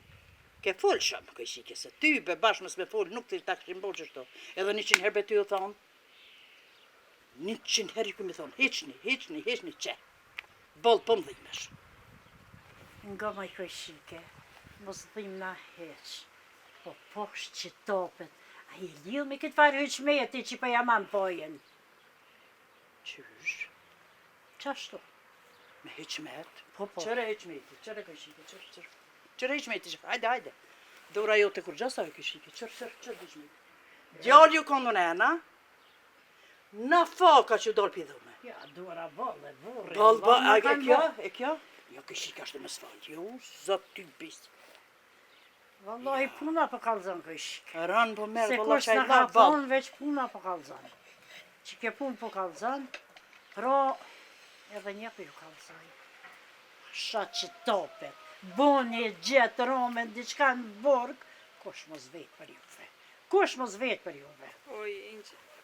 Ke full shumë, këj shike, se ty be bashkës me full, nuk të ta këshim bo qështu. Edhe 100 herë be ty o thonë. 100 herë i këmi thonë, hiqni, që. Bolë po më dhimesh. Nga maj këj shike, mos dhim na hiq. Po poshtë që topet. A i lidh me këtë farë hyqmeti që pa jaman pojen. Qysh? Qashtu? Me hiqmet? Po. Qëre hiqmeti, qëre këj shike, qëre hiqmeti, hajde. Dora jo të kur gjasa këj shike, qëre hiqmeti. Djallë ju kondon e na? Na foka që dorë pidhume. Ja, dora bolle, burri. E kjo? Jo, këj shike ashtë me sfalë, jo, zot ty bisë. Wallahi puna po kallzon këj shike. Ranë po merë, Se po la kush qaj në la ka valë. thonë veç puna po kallzon. Që ke pun po kallzon, pro edhe një po ju kallzon. Shat që topet, boni gjetë romen, diçka në borg, kush mos vetë për juve. Kush mos vetë për juve. Oj,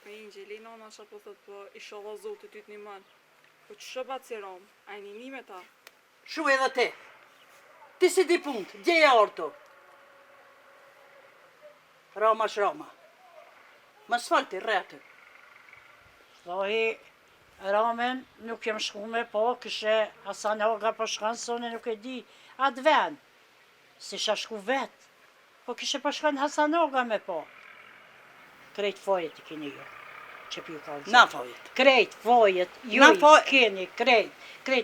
Ingjeli, nona që po thët, po ishallah zotit ty të një manë. Po që shë bacirom, a i një me ta? Shu edhe te. Ti si di punt, gjeja orto. Roma shroma. Ma s'falti, re aty. Thohi, romen nuk jem shku me po, këshe Hasan Hoga po shkan, sone nuk e di atë ven. Si isha shku vet, po këshe po shkan Hasan Hoga me po. Krejt fojet i keni ju, që pi ju ka Na fojet. Krejt fojet, ju Na i keni, krejt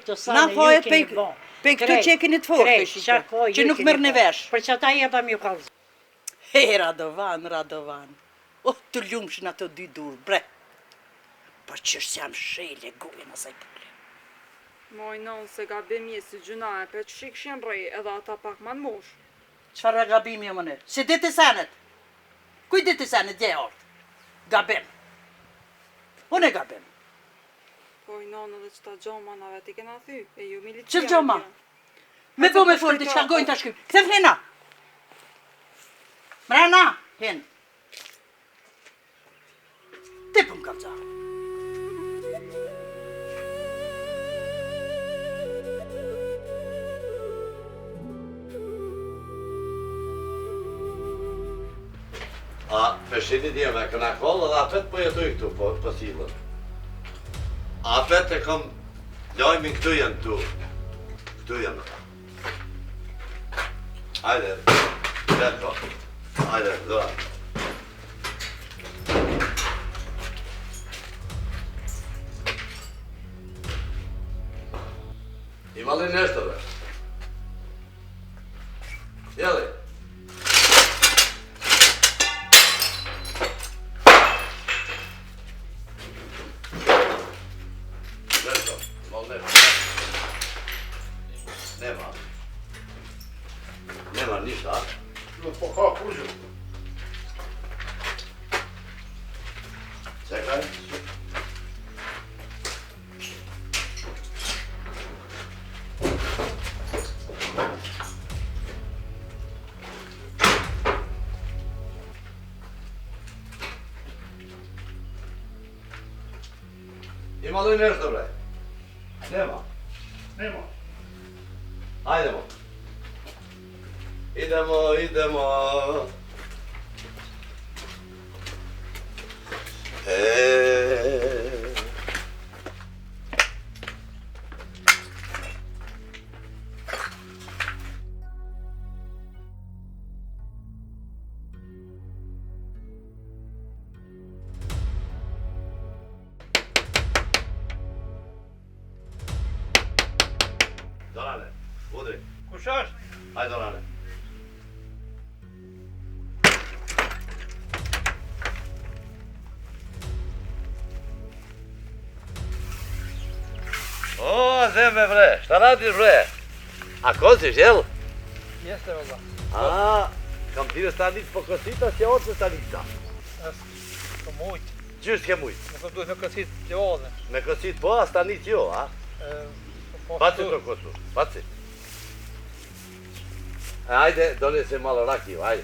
të Na sane ju fojet keni bo. pe këtu që e keni të fortë, që nuk mërë në vesh. Për që ata jeta mi ju ka lëzë. He, Radovan. O, të ljumshin ato 2 dur, bre. Po qështë jam shele, gojën asaj pule. Moj non se gabim je si gjuna e pe që shikshin rej edhe ata pak man mosh. Qfar e gabimi e më në? Si dit i senet? Kuj dit i senet, gje orët? Gabim. Unë e gabim. Poj non edhe që ta gjomanave ti kena thy, e ju milicia. Qëtë gjoma? Me po me folë të qka gojnë të shkyp. Këthe flena. Mrena, hen. Ti pëm ka ca. A peshini dje me këna kollë dhe apet po jetuj këtu po silën. Apet e kom lojmin këtu jenë tu. Këtu jenë. Hajde, letko. Hajde, dora. Ima li nešto be? Jeli? Nešto, ima li nešto? Nema. Nema ništa, a? No po ka kužu. Čekaj. Ima li nešto, bre? Nema. Nema. Hajdemo. Idemo. Dorane, udri. Kush është? Hajde, Dorane. O, zeme bre, šta radiš bre? A kosiš, jel? Jeste valla. A, kam tire stanic po kosita, që orë stanica. Të mujt. Qysh ke mujt? Nuk duhet me kësit gjallën. Me kosit po, a stanic jo, a? Po Baci të kosu, baci. Hajde, donesi malo rakiju, hajde.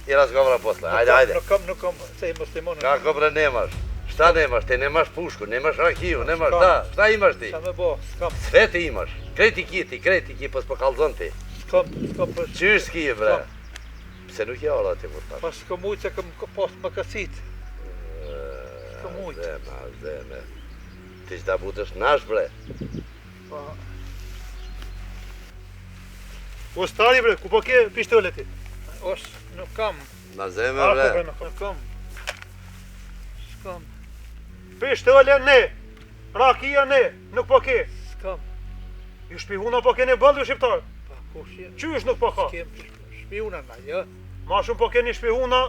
I razgovara posle, hajde. Nuk kam, se i muslimon. Kako bre nemaš? Šta nemaš? Ti nemaš pušku, nemaš rakiju, nemaš šta imaš ti? Sa me bo, skam. Sve ti imaš. Kreti ki, po s'pokallzon ti. Skam, për... Qysh s'ki bre? Pse nuk ja ola ti murtash? Pas s'kam ujtë se kam pas më kasit. S'kam ujtë. Zeme. Ti qda butesh nash bre. O stari bre, ku po ke pishtole ti? Os, nuk kam. Na zeme bre. Nuk kam. S'kam. Pishtole ne, rakia ne, nuk po ke. S'kam. Ju shpihuna po keni bëllë ju shqiptar. Pa, kush jenë? Qysh nuk po ka? S'kem shpihuna na, jo? Ma shumë po keni shpihuna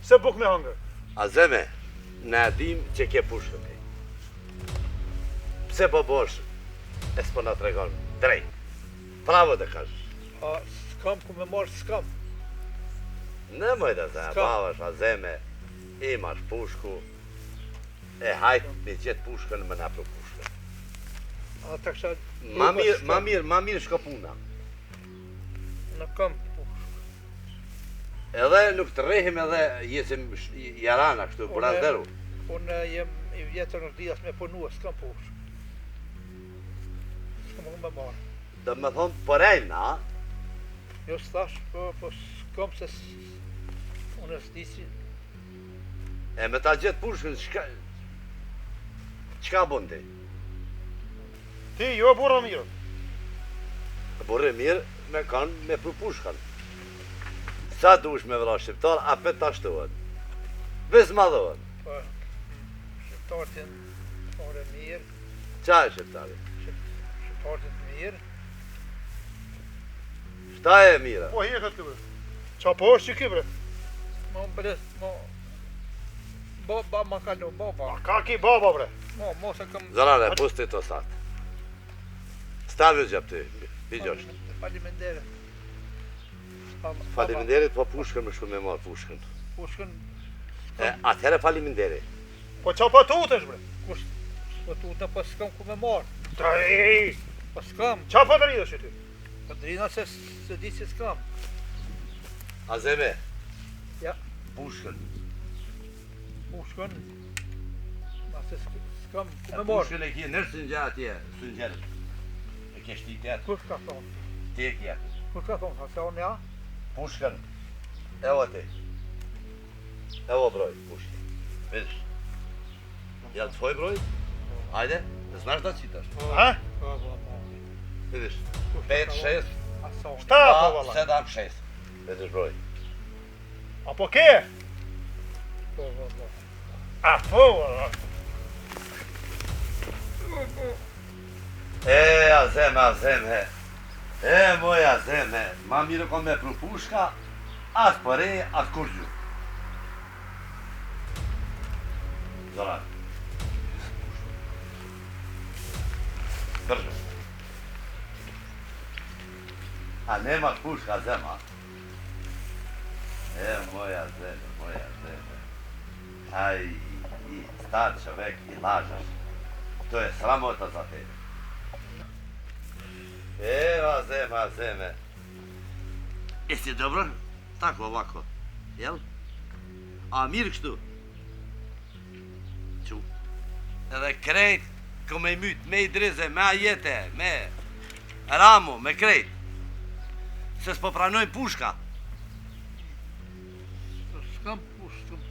se buk me hangër. A zeme, ne dim që ke pushkën ti. Pse po bosh e s'po na tregon drejt. Pravo dhe kash. A, s'kam ku me marrë, s'kam. Nemoj da se bavash, a zeme, imaš pušku, e hajt me gjetë pushkën më na për pushkën. A, ta kësha... Ma mirë shko puna. Nuk kam. Edhe nuk të rehim edhe jesim jarana kështu, burazderu. Unë jem i vjetër në dias me punua, s'kam pushkë. S'kam me marrë. Do me thonë përrejna, Jo s'thash, po s'kam se unë s'di si... e me ta gjetë pushkën, qka bën ti? Ti, jo burra mirë. Burri mirë me kanë me për pushkën. Sa dush me vëlla shqiptar, apet ta shtohet. Ves madhohet. Po, shqiptarët jenë ore mirë, Qa e shqiptari? shqiptarët jenë mirë. Shta e mira? Po heket këbre. Qa po është që këbre? Mo mbres, mo... Baba ma kalon, baba. Ka ki baba bre. Mo se kam... Zorane, pusti to sat. Stavi u gjep ty, bigjosht. Falimendere. Faliminderit po pushkën me shku me marë pushkën. Pushkën... Atëhere faliminderi. Po qa po tutesh bre? Kush... Po t'u po s'kam ku me marrë. Ta ej, Po s'kam. qa po të rridhësh që ty? Po drina se di si s'kam. A zeme? Ja. Pushkën. Pushkën... Ma se s'kam ku me marrë. Pushkën e kje nërë sëngja atje, sëngjerët. E ke shti tjetë, Kush ka thonë? ti e kje. Kush ka thonë? Ha se unë ja? Pushkën. Evo ti. Evo broj, pushkën. Vidish. Ja të foj broj? Hajde, të znash da qitash. Ha? Po. Vidish. 5, 6, A thonë. Shta po valla. 7, 6. Vidish broj. A po ke? Po. A po valla. A zeme. Moja zeme. Ma mirë ko me pru pushka, atë përe, atë kurgju. Zoran. Kërgju. A nema pushka zema. Moja zeme. Aj, i star čovek i lažaš. To je sramota za tebe. Zeme. Jesi dobro? Tako ovako, jel? A mirë kështu? Qu. Edhe krejt, ko me i myt, me i drize, me ajete, me ramo, me krejt. Se s'po pranojnë pushka. S'kam pushkëm.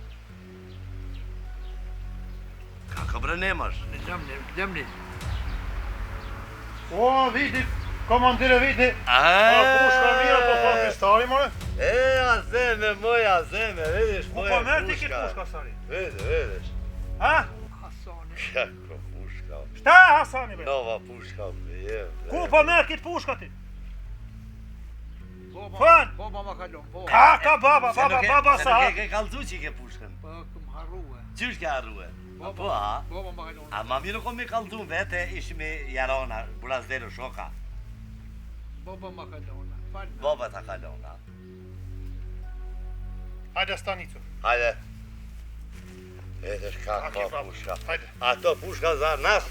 Kako bre nemash? Gjemni. O, viti, komandire viti. A pushka mira po pa pistari more? A zeme, moja zeme, vidish Po moja po merë ti pushka. kitë pushka stari. Vidish. Ha? Hasani. Kako pushka. Shta Hasani bre? Nova pushka me jem. Ku po merë kitë pushka ti? Baba ma kalon, po. Ka baba sa ha? Se nuk e kalzu që i ke pushkën. Po, këm harruhe. Qysh ke arruhe? Po ha? Baba ma kalon. A ma mirë ko me kalzu vete, ishi me jarona, burazderu shoka. Baba ma kalon. Falme. Baba ta kalona. Hajde stanicu. Hajde. E shka Kaki, ka pa. pushka. Hajde. Ato pushka za nas,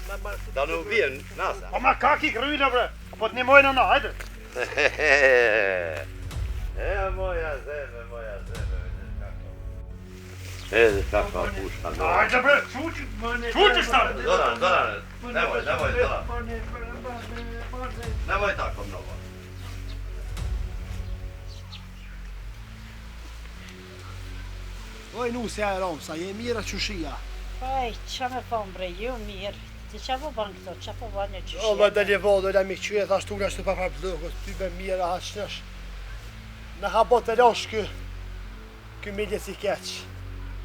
da nuk vjen nasa. Po ma kaki kryjnë bre. Po të një mojnë na, hajde. E moja zeme. E shka ka pushka. Hajde bre, quqi stare. Zoran, nemoj, Zoran. Nemoj tako mnogo. Oj, nusja e Romsa, je mira qëshia. Aj, qa me thonë bre, ju mirë. Ti qa po banë këto, qa po banë një O, qëshje? më dalje vodë, la mi qyre, thash tu nga shtu pa blokës, ty be mira haqnësh. Në ha të losh kë miljes i keq.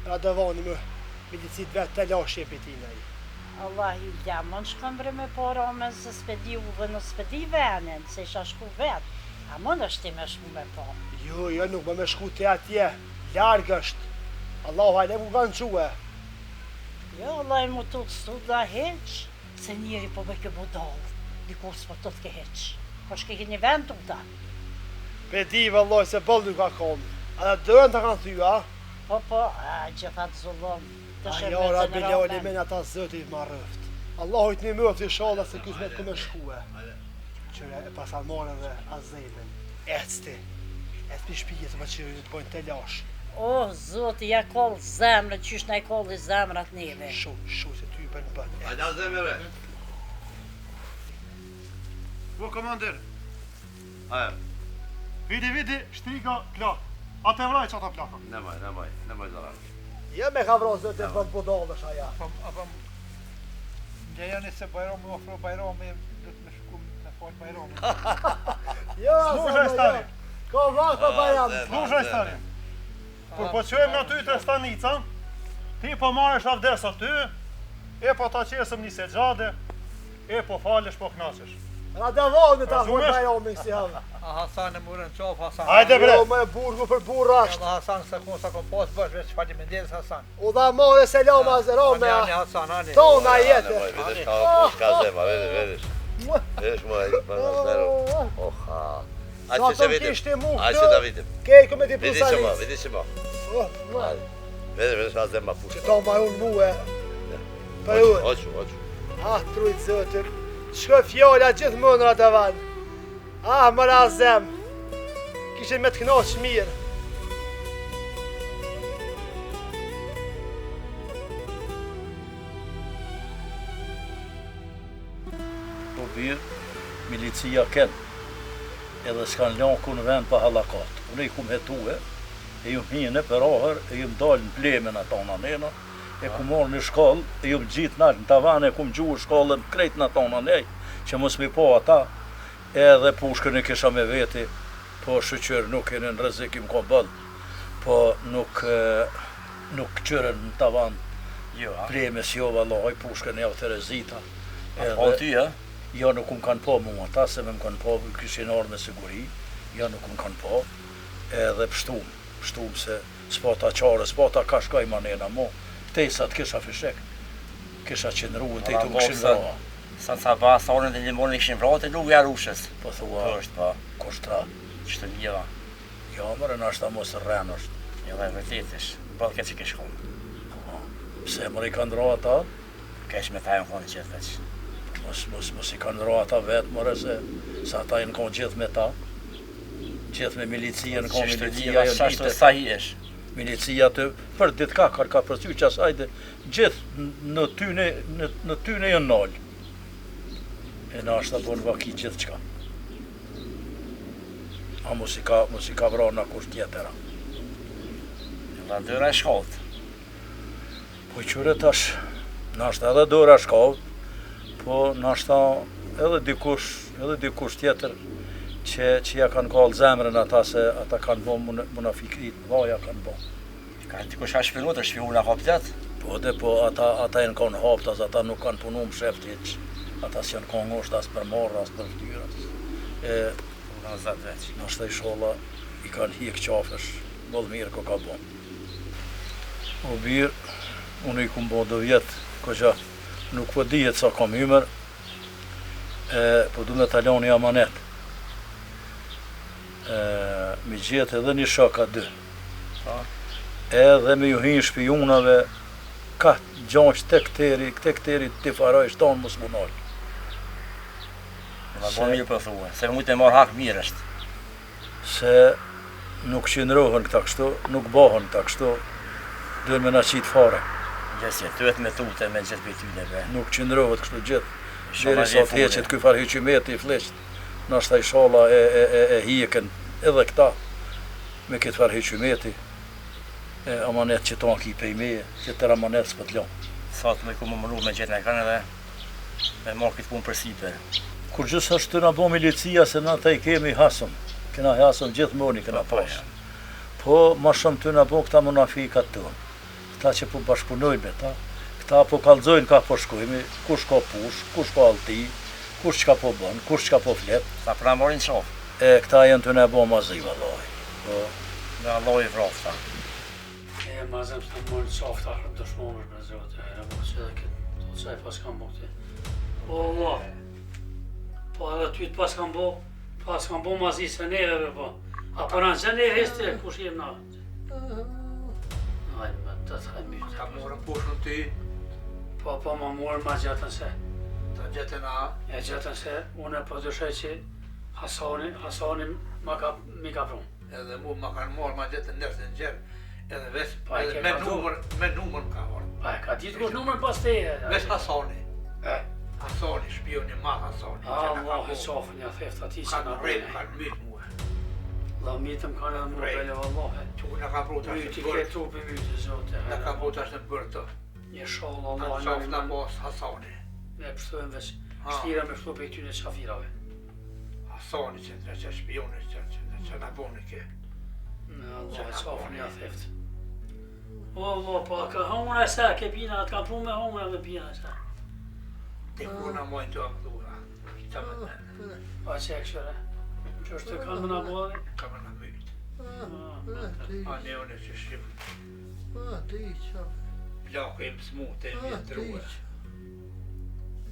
Ra dëvoni më, miljesit vetë të losh je pëtina i. Allah i jamon shkëm bre me po Rome, se s'pedi uve në s'pedi venin, se isha shku vetë. A mund është ti me shku me po? Jo, nuk më me shku të atje, largë është. Allahu hajle mu kanë quë. Jo, Allah i mu të stu da heq, se njeri po be ke budallë, dikur s'po të t'ke heq. Po shke ke një vend të ta. Pe di vëlloj se bëllë nuk ka konë. A dhe dërën të kanë thyja, Po, a gjithat zullon. Të a shërbe jara të në bilali Romen. men ata zëti ma rëft. Allahu të një mërë të shala se kësë me të këme shkue. Qëre e pasalmore dhe azemen. Ecti. Ecë për shpije të më qërë të bojnë të lash. O, zoti, ja kollë zemrë, qysh na i kollë i zemrat neve. Shu se ty bënë bënë. Hajde zeme re. Po komandir. Hajde. Vidi, shtriga plak. Atë vraj që ata plaka. Nemoj Zoran. Ja me ka vrasë dhe të bënë budallësh aja. Apo gjejani se Bajrami ofro Bajrami, do të me shku me fal Bajrami. Jo, Slushaj stari. Ka vakë pa bajam. Slushaj stari. Kur po qojmë në ty të stanica, ti po marrësh avdes aty, e po ta qesëm një segjade, e po falesh po knaqesh. Ra dëvoni ta Razumesh? fol bajami si havë. A Hasan e murën qof Hasan. Hajde bre. Jo, me burgu për burrasht. Edhe Hasan se ku sa kom pas bësh veç faleminderit Hasan. U dha more selam azerome. Ani Hasan ani. Tona jetë. Vidiš kao puška zema, vidiš. Vidiš moj, oha. Ajde Sa se të vidim. kishte mu Ajde këtë, da vidim. kejko me ti Vidit ćemo, pusalic. vidit ćemo. Oh, Ajde. Vidiš šta zema puška. që ta ma unë muë. Për unë. Hoću. Ah, trujtë zëtër. Shko fjolla gjithë mënë ra të vanë. Ah, më razem. Kishe me të knaqë mirë. Po birë, milicia kenë, edhe s'kan laku në vend pa halakat. Unë i kum hetue, e ju mine për ahër, e ju dalë në plemen ata në nena, e ku morë në shkallë, e ju gjitë nalë në tavan, e ku gjuhë shkallën krejt në ata në nej, që mos mi po ata, edhe pushkën e kisha me veti, po shëqyrë nuk e në rrezik im ka bëllë, po nuk qërën në tavan, Jo, a? plemes jo vallaj, pushkën e autorezita. Po ty, a? Jo nuk më kanë po mua ata, se me më kanë po, këshin orë me siguri, jo nuk më kanë po, edhe pështum se s'po ta qare, s'po ta ka shkaj manena mo, tesa të kisha fishek, kisha qenru, te të më këshin vroa. Sa ca ba, sa orën dhe limonin kishin vrate, nuk ja rushës. Po thua, Po është, po. kushtra, Qështë të ljeva. jo mërë në ashta mos rren është, Jo dhe vërtet është. Bëllë këtë që ke shkonë. pse mërë i kanë dro ata, Kesh me ta e në konë gjithë veç. mos i kanë dro ata vetë mërë se ata i në konë gjithë me ta, gjithë me milicia, në konë Qështë të milicia, ljeva, jo sa shtë litet. sa hi është. Milicia të për ditë ka përcy që asajde gjithë në tyne jënë nalë. E na është të bënë vaki gjithë qka. A mos i ka vra në kusht tjetëra. Dhe dëra e shkollët. Po i qyre tash, në është edhe dora shkallë, po në është edhe dikush tjetër që ja kanë kallë zemrën ata se ata kanë bo munafikrit, vaja kanë bo. Ka dikush ka shpinu të shpinu në hapëtet. Po dhe po ata janë kanë haptas, ata nuk kanë punu më sheftit, ata s'janë kanë ngosht as për marrë, as për ftyrat. E Në zëtë veç. në është i sholla i kanë hik qafësh, bëllë mirë ko ka bo. O birë, unë i kum bo do vjetë, ko që nuk po dihet sa kam hymër, po du me talon një amanet. Mi gjetë edhe një shaka dy. Edhe me ju hinë shpijunave ka gjanç te këteri ti faroj shton mos munoj. Ma bo mirë për thua, se mu të marrë hak mirë është. Se nuk qëndrohen këta kështu, nuk bohen këta kështu, duhen me na qitë fare. Gjësje, duhet me tute me gjithë për tyneve. Nuk qëndrohet kështu gjithë. Deri sa të heqet ky farë hyqymeti i flesht, nashta inshallah e hiqen edhe këta me këtë farë hyqymeti. E amanet që tonë ki pej meje, që të amanet s'pët lon. Sa të me ku më mënu me gjithë me kanë edhe me marrë këtë punë për sipe. Kur gjithë është të na bo milicia se na ta i kemi hasëm, kena hasëm gjithë moni kena pas. Po ma shumë të na bo këta munafikat tonë, këta që po bashkëpunojnë me ta, këta po kallzojnë ka po shkojmi, kush ka push, kush ka allti, kush çka po bën, kush çka po flet. Ta pra morin qof. E këta janë të na bo mazi vallai. Po Nga Allah i vrofta. E mazëm së të mërë qafta dëshmonër për zote, e po që edhe këtë, të qaj pas kam bo këti. Po Allah, po edhe ty të pas kam bo mazi se neve po. A për në që neve histe, kush jem na? Hajnë me të thaj mirë. Ka morën pushën ty, Po ma morën ma gjatën se. ta gjetën a, E gjatën se, unë po dyshoj që Hasani mi ka prunë. edhe mu ma kanë morë ma gjetën nërës në gjerë, edhe veç, Pa, e edhe ke me ka numër më ka orë. Pa e ka ditë kush numër pas teje. Veç Hasani, E, Hasani, shpioni ma Hasani. Allah e qafën ja theft ati që Kanë na rejtë, bërë. kanë mytë muë. La mitëm kanë edhe mu bele vallahe. Që në ka pru të ashtë Myti në ke bërë, trupi myti zote. në ka pru të ashtë në bërë të. Një shalë Në Allah qafë në mos Hasani. Ne pështojmë veç Ha. shtira me shtu pe ty në qafirave. Hasani që shpioni që në boni ke. Në Allah e qafën ja theft. O Allah, pa ka hongre se, ke pina, atë ka pru me hongre me pina se. Ti ku në mojnë të akdura. Kita me të në, Pa që e këshore. Që është të kanë më në bodhe? ka me në mytë. A ne une që shqip. Plako im smute, im vjetruë.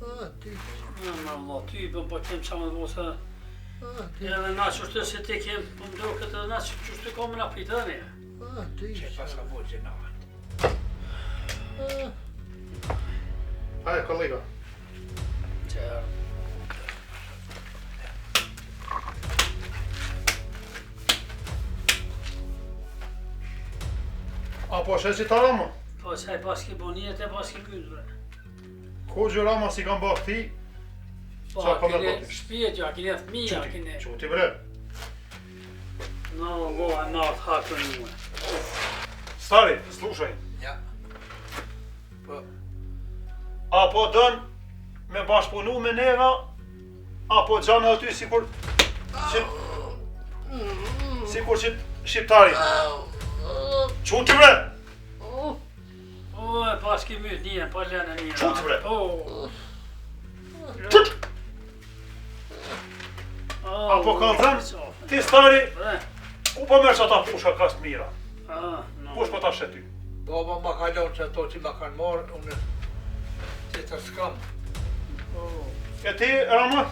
Në Allah, ty për po kem qa me të bose. Edhe na që është se ti kem, po më do këtë edhe na që është të komë në pritë edhe ne. Që pas ka bo gjenavat. Hajde, kolega. Që Apo është e që ta rama? po qaj pas ki bonijet e pas ki myndre. Ko gjë rama si kam bërë këti, Po, Qa a po me kine boti? shpijet jo, a kine thmija, a kine... quti bre. Në Allah e nartë hakën një. Stari, slušaj. Ja. Po, Apo dën me bashkëpunu me neva, apo gjanë aty sikur që shqiptari. Quti bre! O, e pas ki myt një, pa lene një. Quti bre! O, Qut! Apo ka thënë, ti stari, ku po merë që ata pusha kas të mira? Kush po ta shet ty? baba ma ka lonë që ato që ma kanë marë, unë që të skam. E ti, Rama,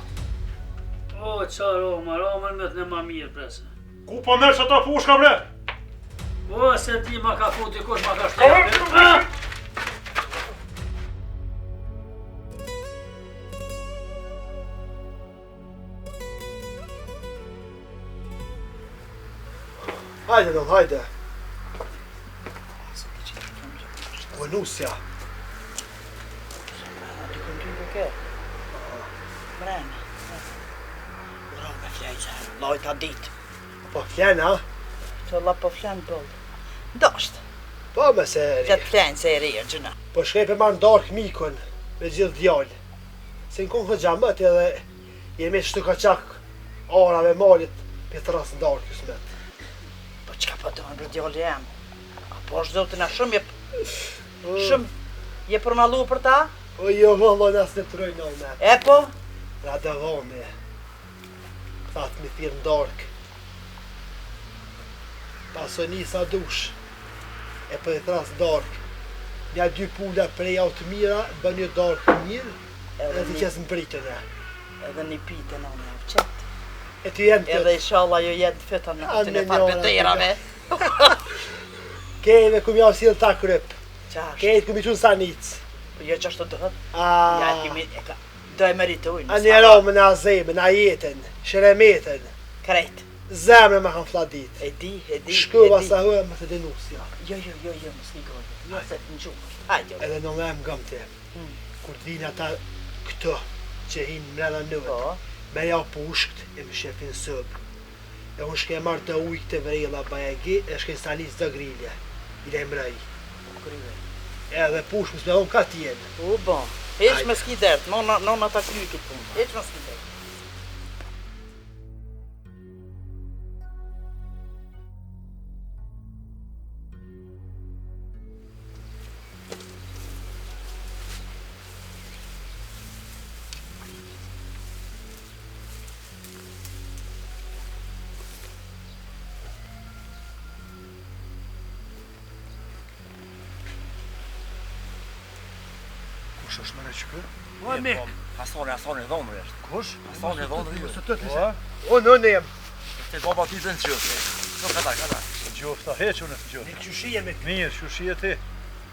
O, qarë Romën me të në ma mirë prese. ku po merë që ata pushka bre? O, se ti ma ka fu dikush ma ka shtetë. Hajde dom, hajde. Konusja. Ty kënë ty për kjo. Mrenë. Uro me flejtë, lojta ditë. Po flen, ha? Që la po flenë bëllë. Ndosht, Po me se që të flenë se e rirë gjëna. po shkrepe ma në dark mikon me gjithë djallë. Se në konë xhamët edhe jemi shtu ka qak arave malit për të ras në dark kësmet. Po qka po dojnë për djallë jam? Apo është zotina shumë je përmalu për ta? O jo, vëllo, nas në të rojnë me. E po? Radavone. Thatë mi thirë në dark. Paso nisa dush. E për të ras në dark. Nja 2 pula prej autë mira, bën një dark mirë, edhe të qesë në britën e. Edhe një pite në në qëtë. E ty jenë Edhe inshallah jo jetë në fëtën në atë në Amen, farë jora, përderave. Kejve ku mja usilë ta kryp. Qashtë. Këtë këmi që në sanicë. Jo qashtë të dëhët. Ja, kimi, do e meritojnë. A një romë në azeme, në jetën, shëremetën, Krejt. zemre me kanë fladit. E di. Shkova sa hëve më të denusja. Jo, më s'ligoj. Jo, se të në gjumë. Hajde. Edhe në me më gëmë te. Kur t'vinë ata këto që hinë mrena nëve, me ja pushkt e më shefin sëbë. E unë shke marrë të ujë këtë vrejla bajegi, e shke sanis të grilje. I le mrej. Edhe pushk më s'me unë ka t'jenë. U, bon. Heq me s'ki dertë, nona ta kry këtë punë. Heq me s'ki dertë. Kush është më që kë? O, Mik. Hasoni dhomë është. Kush? Hasoni dhomë Mos është. të të të. Unë jem. Te baba ti të në qëfë. No, kada. Gjofta, hequn e të gjofta. Nik qyshije me. Mirë, shushije ti.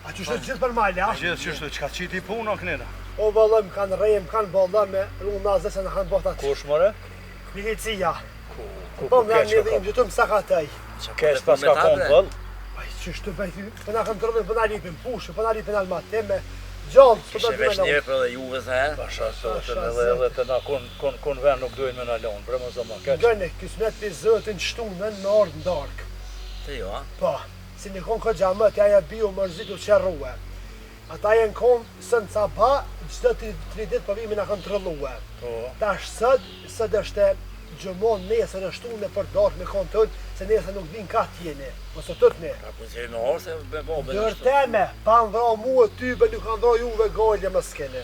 A qyshë gjithë për mali, a? Gjithë qështu, që ka qiti puna kënena. O, vëllë, më kanë rejë, më kanë bolla me rrunë nazë se në kanë bota të. Kush mëre? Milicia. Ku Po, me keq një ka dhim, gjëtëm sa ka tej. Keq pas ka konë pëll. Aj, qështu bëjtë, për na kanë të rëdhën, për na lipin pushë, për na lipin almat, me gjallë, për Kishe të vesh dhime njerë për dhe juve se e. Pasha sotën edhe të na kon ven nuk dojnë me na lonë, bre më zëma, keq. Gëne, kismet për zëtin shtunën me ardë ndarkë. Te jo, a? Po, si një konë këtë gjamët, ja bio mërzitu që rruë. Ata jenë konë sënë ca ba, gjithë të 3 ditë për vimi në kanë të rëlluë. Po. Ta është sëd është gjëmon nesër në shtunë për darkë me konë tënë, se nesër nuk din ka tjene, mësë të të ne. Ka punë në orë se me bobe. Dërteme, pa në vra mua ty, be nuk kanë vra juve gajlje më s'kene.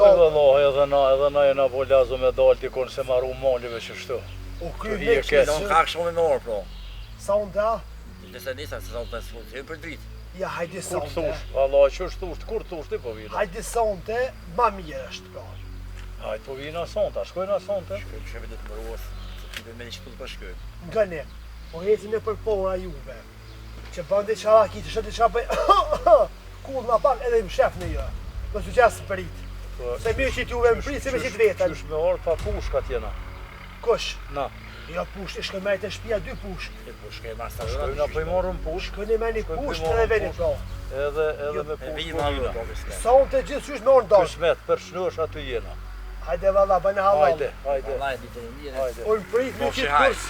Edhe Allah, edhe na jena po lazu me dalë t'i konë se maru malive që shtu. O kry Që me hi e keq. Në ka shumë në orë, pro. Sa unë da? Nëse nisa, se sa unë të s'fu, që për dritë. Ja, hajdi sa Kur unë thush, te. Allah, që është thush, kur thush ti po vina? Hajdi sa unë te, ma mirë është pra. Hajt po vina sonta, shkojna sonte. Shkojmë shefe dhe të mëruas, se të me një shpullë për shkojmë. Ngëne, po hecin e për pora juve, që bëndi qaraki të shëti qa bëj, kull nga pak edhe im shef në jë, në su qasë përit. Se mirë që t'juve më pritë, se me qitë vetën. Qysh me orë pa pushkat jena. Kush? Na, Jo push, i shkëmejt e shpia 2 push. E po shkojmë mas të shkojna po i morëm pushk, Shkëni me një Shkojmë push për edhe veni push. pra. edhe me E pushk vijim po në vina. avë, Sa unë të gjithë qysh me orë ndarë. Këshmet, për shnësh aty jena. Hajde valla, bëjnë halal. Hajde, hajde, Allah e ditë e mirë. hajde. Unë prit me Po, qitë shihaj. kurs.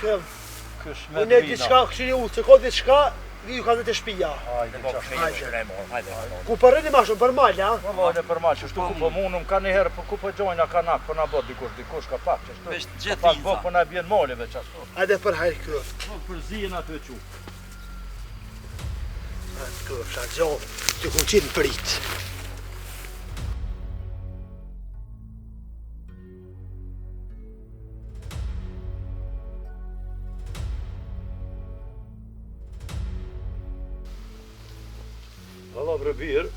Këshmet Unë e vina. diçka këshiri u, se ko diçka, vi ju ka dhe të shpia. Hajde, Po, qashtu. shkojmë orë, hajde. Ku përredi ma shumë për malë, ha? Vallë për mal, që shtu ku po munëm ka një herë, po ku po gjojna ka nak, po na bot dikush ka pak që shtu. Vesh gjithë Pas viza. bo po na bjen malive qashtu. Hajde për hajrë kjo. Po për zien aty e qu. Kjo, fsha gjohë, që ku qinë prit. Valla bre birë,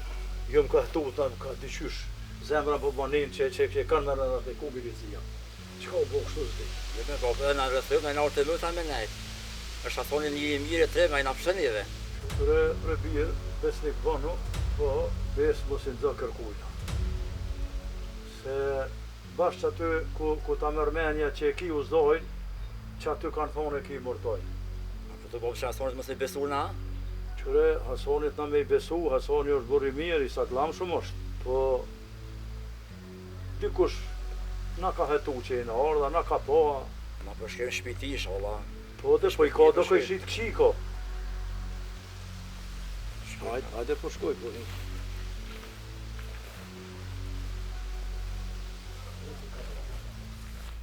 jo më ka tuta, më ka dyqysh. Zemra po banin që kanë me rëndat e kubi licia. Qka u bo kështu zdi? Jo me bobe, në rëthëm, në orë të luta me nejtë. është athoni një i mirë e tre, ma i na pëshënjeve. Pre birë, besnik banu, po bes mos i nxë kërkujna. Se bashkë që aty ku ta mërmenja që e ki uzdojnë, që aty kanë thonë e ki mërtojnë. Po të bobe që athonit mëse i besur na? Qëre, Hasonit na me i besu, Hasoni është burri mirë, i saklam shumë është, po dikush na ka hetu që i në ardha, na ka poha, Na përshkem shpiti, sholla. po dhe po i ka do këj shit kshiko. Hajde po shkoj, po hi.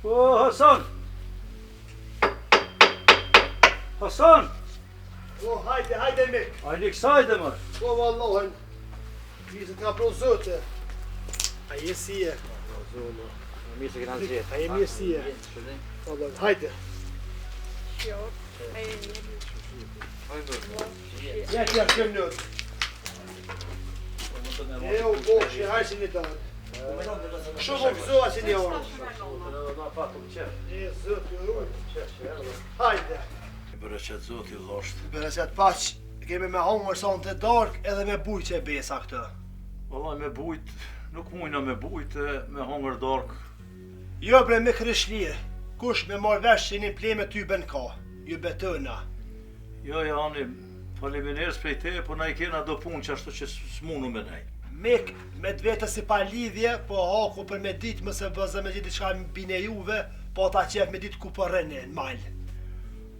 O, Hasan! Hasan! O, hajde me. A një kësajde më? O, vallohen. Vizit nga pro zëte. A je si e. Mirë se këna zjetë. A je mirë si e. Vallohen, hajde. Ja që jashtë kem nëtë. E o bosh, hajë si një dalë. Shumë o këzoa si një orë. E zëtë, jo rujtë. Hajde. Bereqet zoti dhosht. Bereqet paç, kemi me hongër son të dark edhe me bujt që e besa këtë. Valla me bujt, nuk mujna me bujt e me hongër dark. Jo bre me kryshlirë, kush me marrë vesh që një pleme ty ben ka, ju betëna. Jo, Jani, faleminderit prej te, po na I kena do punë që ashtu që s'munu me nej. Mik, me të vetës si pa lidhje, po haku për me ditë mëse bëzë me ditë qka bine juve, po ta qef me ditë ku për rënë në malë.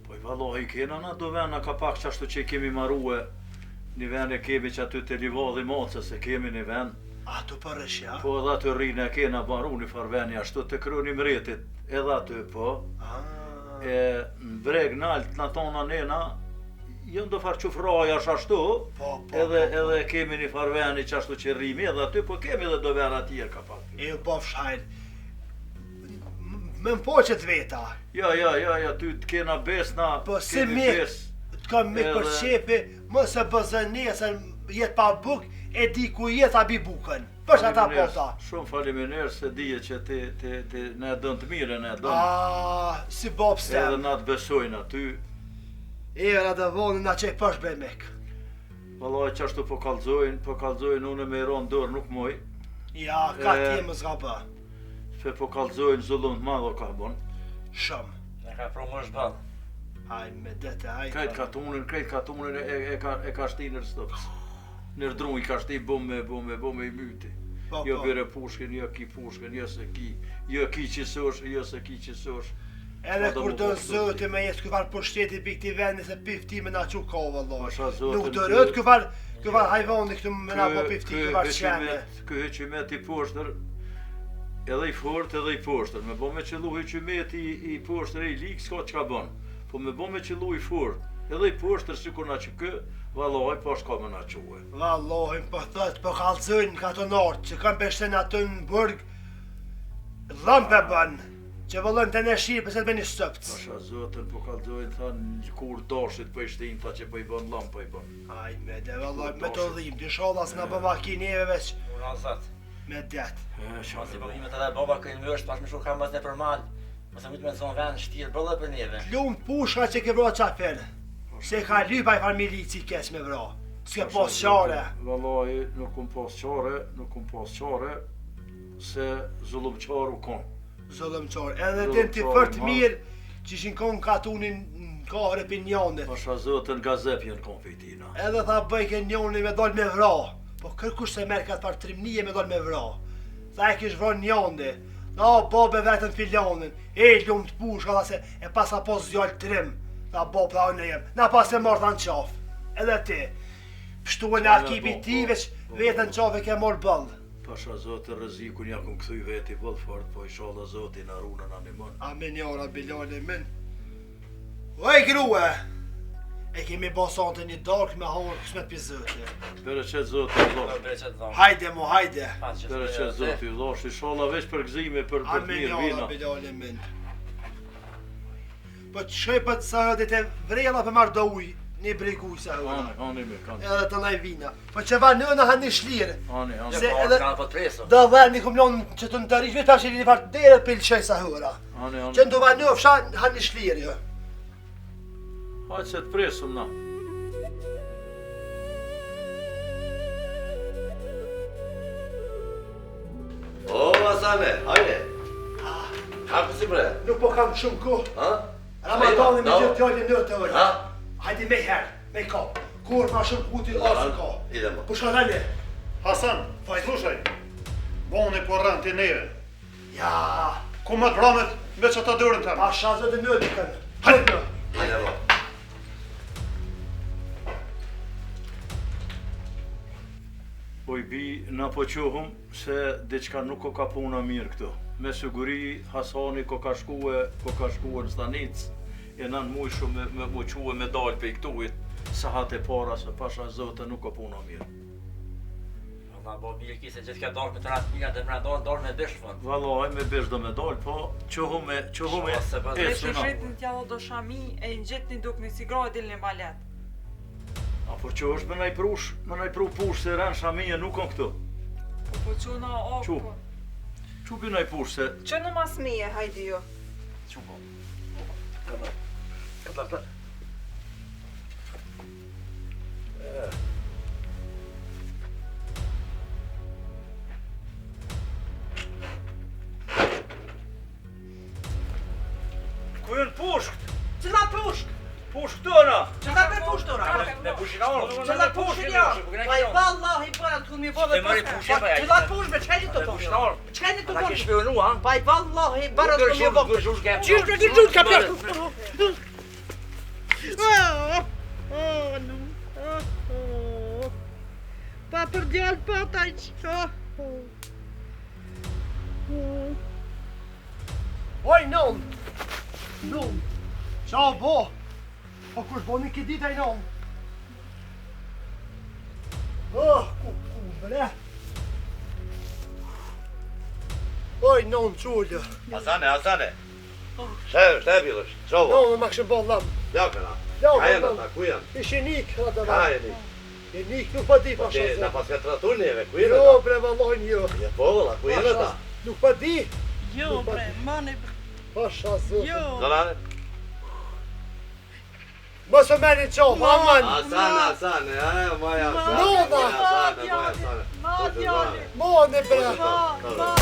Po I valla I kena na do vena ka pak që ashtu që I kemi marrue, një ven e kemi që aty të livadhi macës e kemi një ven. A tu për rëshja? Po edhe aty rrinë e kena baru një farveni ashtu të kryoni mretit, edhe aty po. E në breg nalt në tona nena, jënë do farë qufraja ashtu, edhe kemi një farveni që ashtu që rrimi edhe aty, po kemi edhe do vena tjerë ka pak. E po fshajnë, më mpoqet veta. Ja, ty të kena besna, po si mik, të kam mik për qepi, më se bëzën nesër jetë pa buk, e di ku jetë a bi bukën. Pësh ata po ta. Shumë faleminderit se dije që ti ne dën të mire, ne dën. Si bob stem. Edhe na të besojnë aty. Era dhe vonë na qej pësh bre mek. Vallaj që ashtu po kallzojnë unë me ron dorë nuk moj. Ja, ka ti më zga bë. Se po kallzojnë zullum të madh o ka bon. Shumë. Ne ka promosh ball. Haj me dete, haj. Krejt katunën e ka shti nër stops. Nër dru I ka shti bom me I myti. Jo bire pushkin, jo ki pushkin, jo se ki. Jo ki qësosh, jo se ki qësosh. Edhe kur do zëti me jetë këvar për shteti për këti vendi se pifti me na që ka vëlloj. Nuk do rët këvar hajvoni këtë me na po pifti këvar qene. Kë hyqimet I poshtër, edhe I fort edhe I poshtër. Me bo me qëllu hyqimet I poshtër e I lik, s'ka që ka bon. Po me bo me qëllu I fort, edhe I poshtër si kur na që kë, valloj po shka me na quë. Valloj, po thët, po kalzojnë ka të nartë, që kam beshten atë në burg, dhampe bën. Që vëllën të në shirë përse të me një sëptës. Pasha zotën po kalzojnë, thanë kur dashit për I shtin, tha që për I bën lam për I bën. Ajme, dhe vëllaj, me të dhim, dy shala s'na bëva kineve veç. Unë zot. Me det. Mos I bëhimet edhe baba kënë mësht, pas më shumë kam mas në për mal. Mos e mujtë me nëzon ven shtirë bëllë për neve. Lumë pushka që ke vro qafer. Se ka lypa I familji që I keq me vro. S'ke pas qare. Vallaj, nuk kum pas qare, se zullum qaru kon. Zullum qare. Edhe din t'i fërt mirë që ishin kon katunin në kahre për njonit. Pasha zotën gazepjen kon fejtina. Edhe tha bëjke njoni me dol me vra. Po kërkush se merë katë par trimnije me dol me vra. Tha e kish vro njoni. Na bobe vetën filionin. E lumë të pushka dha se e pas apos zjallë trim. Tha bob tha unë jem. Na pas e mërë tha në qaf. Edhe ti. Pështu e në arkipi ti veç vetën qaf e ke morë bëllë. Pasha zotë rrezikun ja kum kthy veti vëll fort, po inshallah Zoti na ruan na animon. Amin ya rabbil alamin. Oj grua. E kemi bosante një dark me hangër kusmet për Zoti. Për çet Zoti vëll. Hajde mo hajde. Për çet Zoti vëll, inshallah veç për gëzime për të mirë vina. Amin ya rabbil alamin. Po çoj pa sa dhe të vrella për marr do uj. Një briguj sa hëra. Ani me kanë. Edhe të laj vina. Po që va nëna hanë shlirë. Ani. Se edhe do vani kumlon që të ndarish vetë tash një fart deri për çaj sa hëra. Ani. Që do va në fshan hanë shlirë jo. Hajde se të presum na. O, Asane, hajde. Hapë si bre? Nuk po kam shumë kohë. Ha? Ramadani me gjithë tjallin në të vërë. Ha? Hajde me herë, me ka. Kur ma shumë kuti asë ka. Idemo. Po shka dhali? Hasan, slušaj, boni po rënë ti neve. Ja. Ku më të vramet me që të dërën të më? Pasha zë dhe në të kënë. Hajde në. Hajde mo. Po I bi na po qohum se diçka nuk o ka puna mirë këtu. Me siguri Hasani ko ka shkue në stanic, e nën mujshu me mu quë me dalë pe I këtuit, sa hat e para se pasha zote nuk o puna mirë. Valla bo mirë ki se gjithë ka dalë me të ratë mira dhe më dalë me bish fund. Vallaj me bish do me dalë, po qohum e E shushet në tjallo do shami e në gjithë një duk një sigra e dil një balet. A po që është me najpru push se rënë shamije nuk on këtu. Po që na Qu? po. Qu bi naj push se... Që në mas mije, hajdi jo. Qu po? Këta. Ku janë pushkt? Cila pushk? Pushkt tona! Cila me pushk tora? Me pushinor. Cila pushk ja? Vaj vallahi para të mi bove E mori pushje, pa, ja, Cila pushk me çeni të tonë? pushinor. Çeni të Na ke tonë? shpionu, ha? Vaj vallahi para të mi bove. Gërgjush ke. Qysh me gërgjush ka pjashtu? Pa për djallë pa taj Oj, non! Non! Qa bo? Po kush bo një këtë ditaj non? Ku bre? Oj, non, qullë. Hasane. Šta je bilo? Što ovo? Non, ma këshë bo lam. Jakana. Ja, Ka jena non. ta, ku janë? Ishe nik, rada Ka va. jeni? E nik nuk pa di Po pasha ti na zot. pas ka tratur njeve, ku jena Jo, ta? bre, vallojnë jo. Ja po, la, ku jena ta? Nuk pa di. Jo bre, mani Pasha zot. Jo Zonane? Mos e meni qohë, aman. Hasane, moja Hasane, Nona. moja Hasane, moja Hasane. Ma djali Mone, bre. Dobro.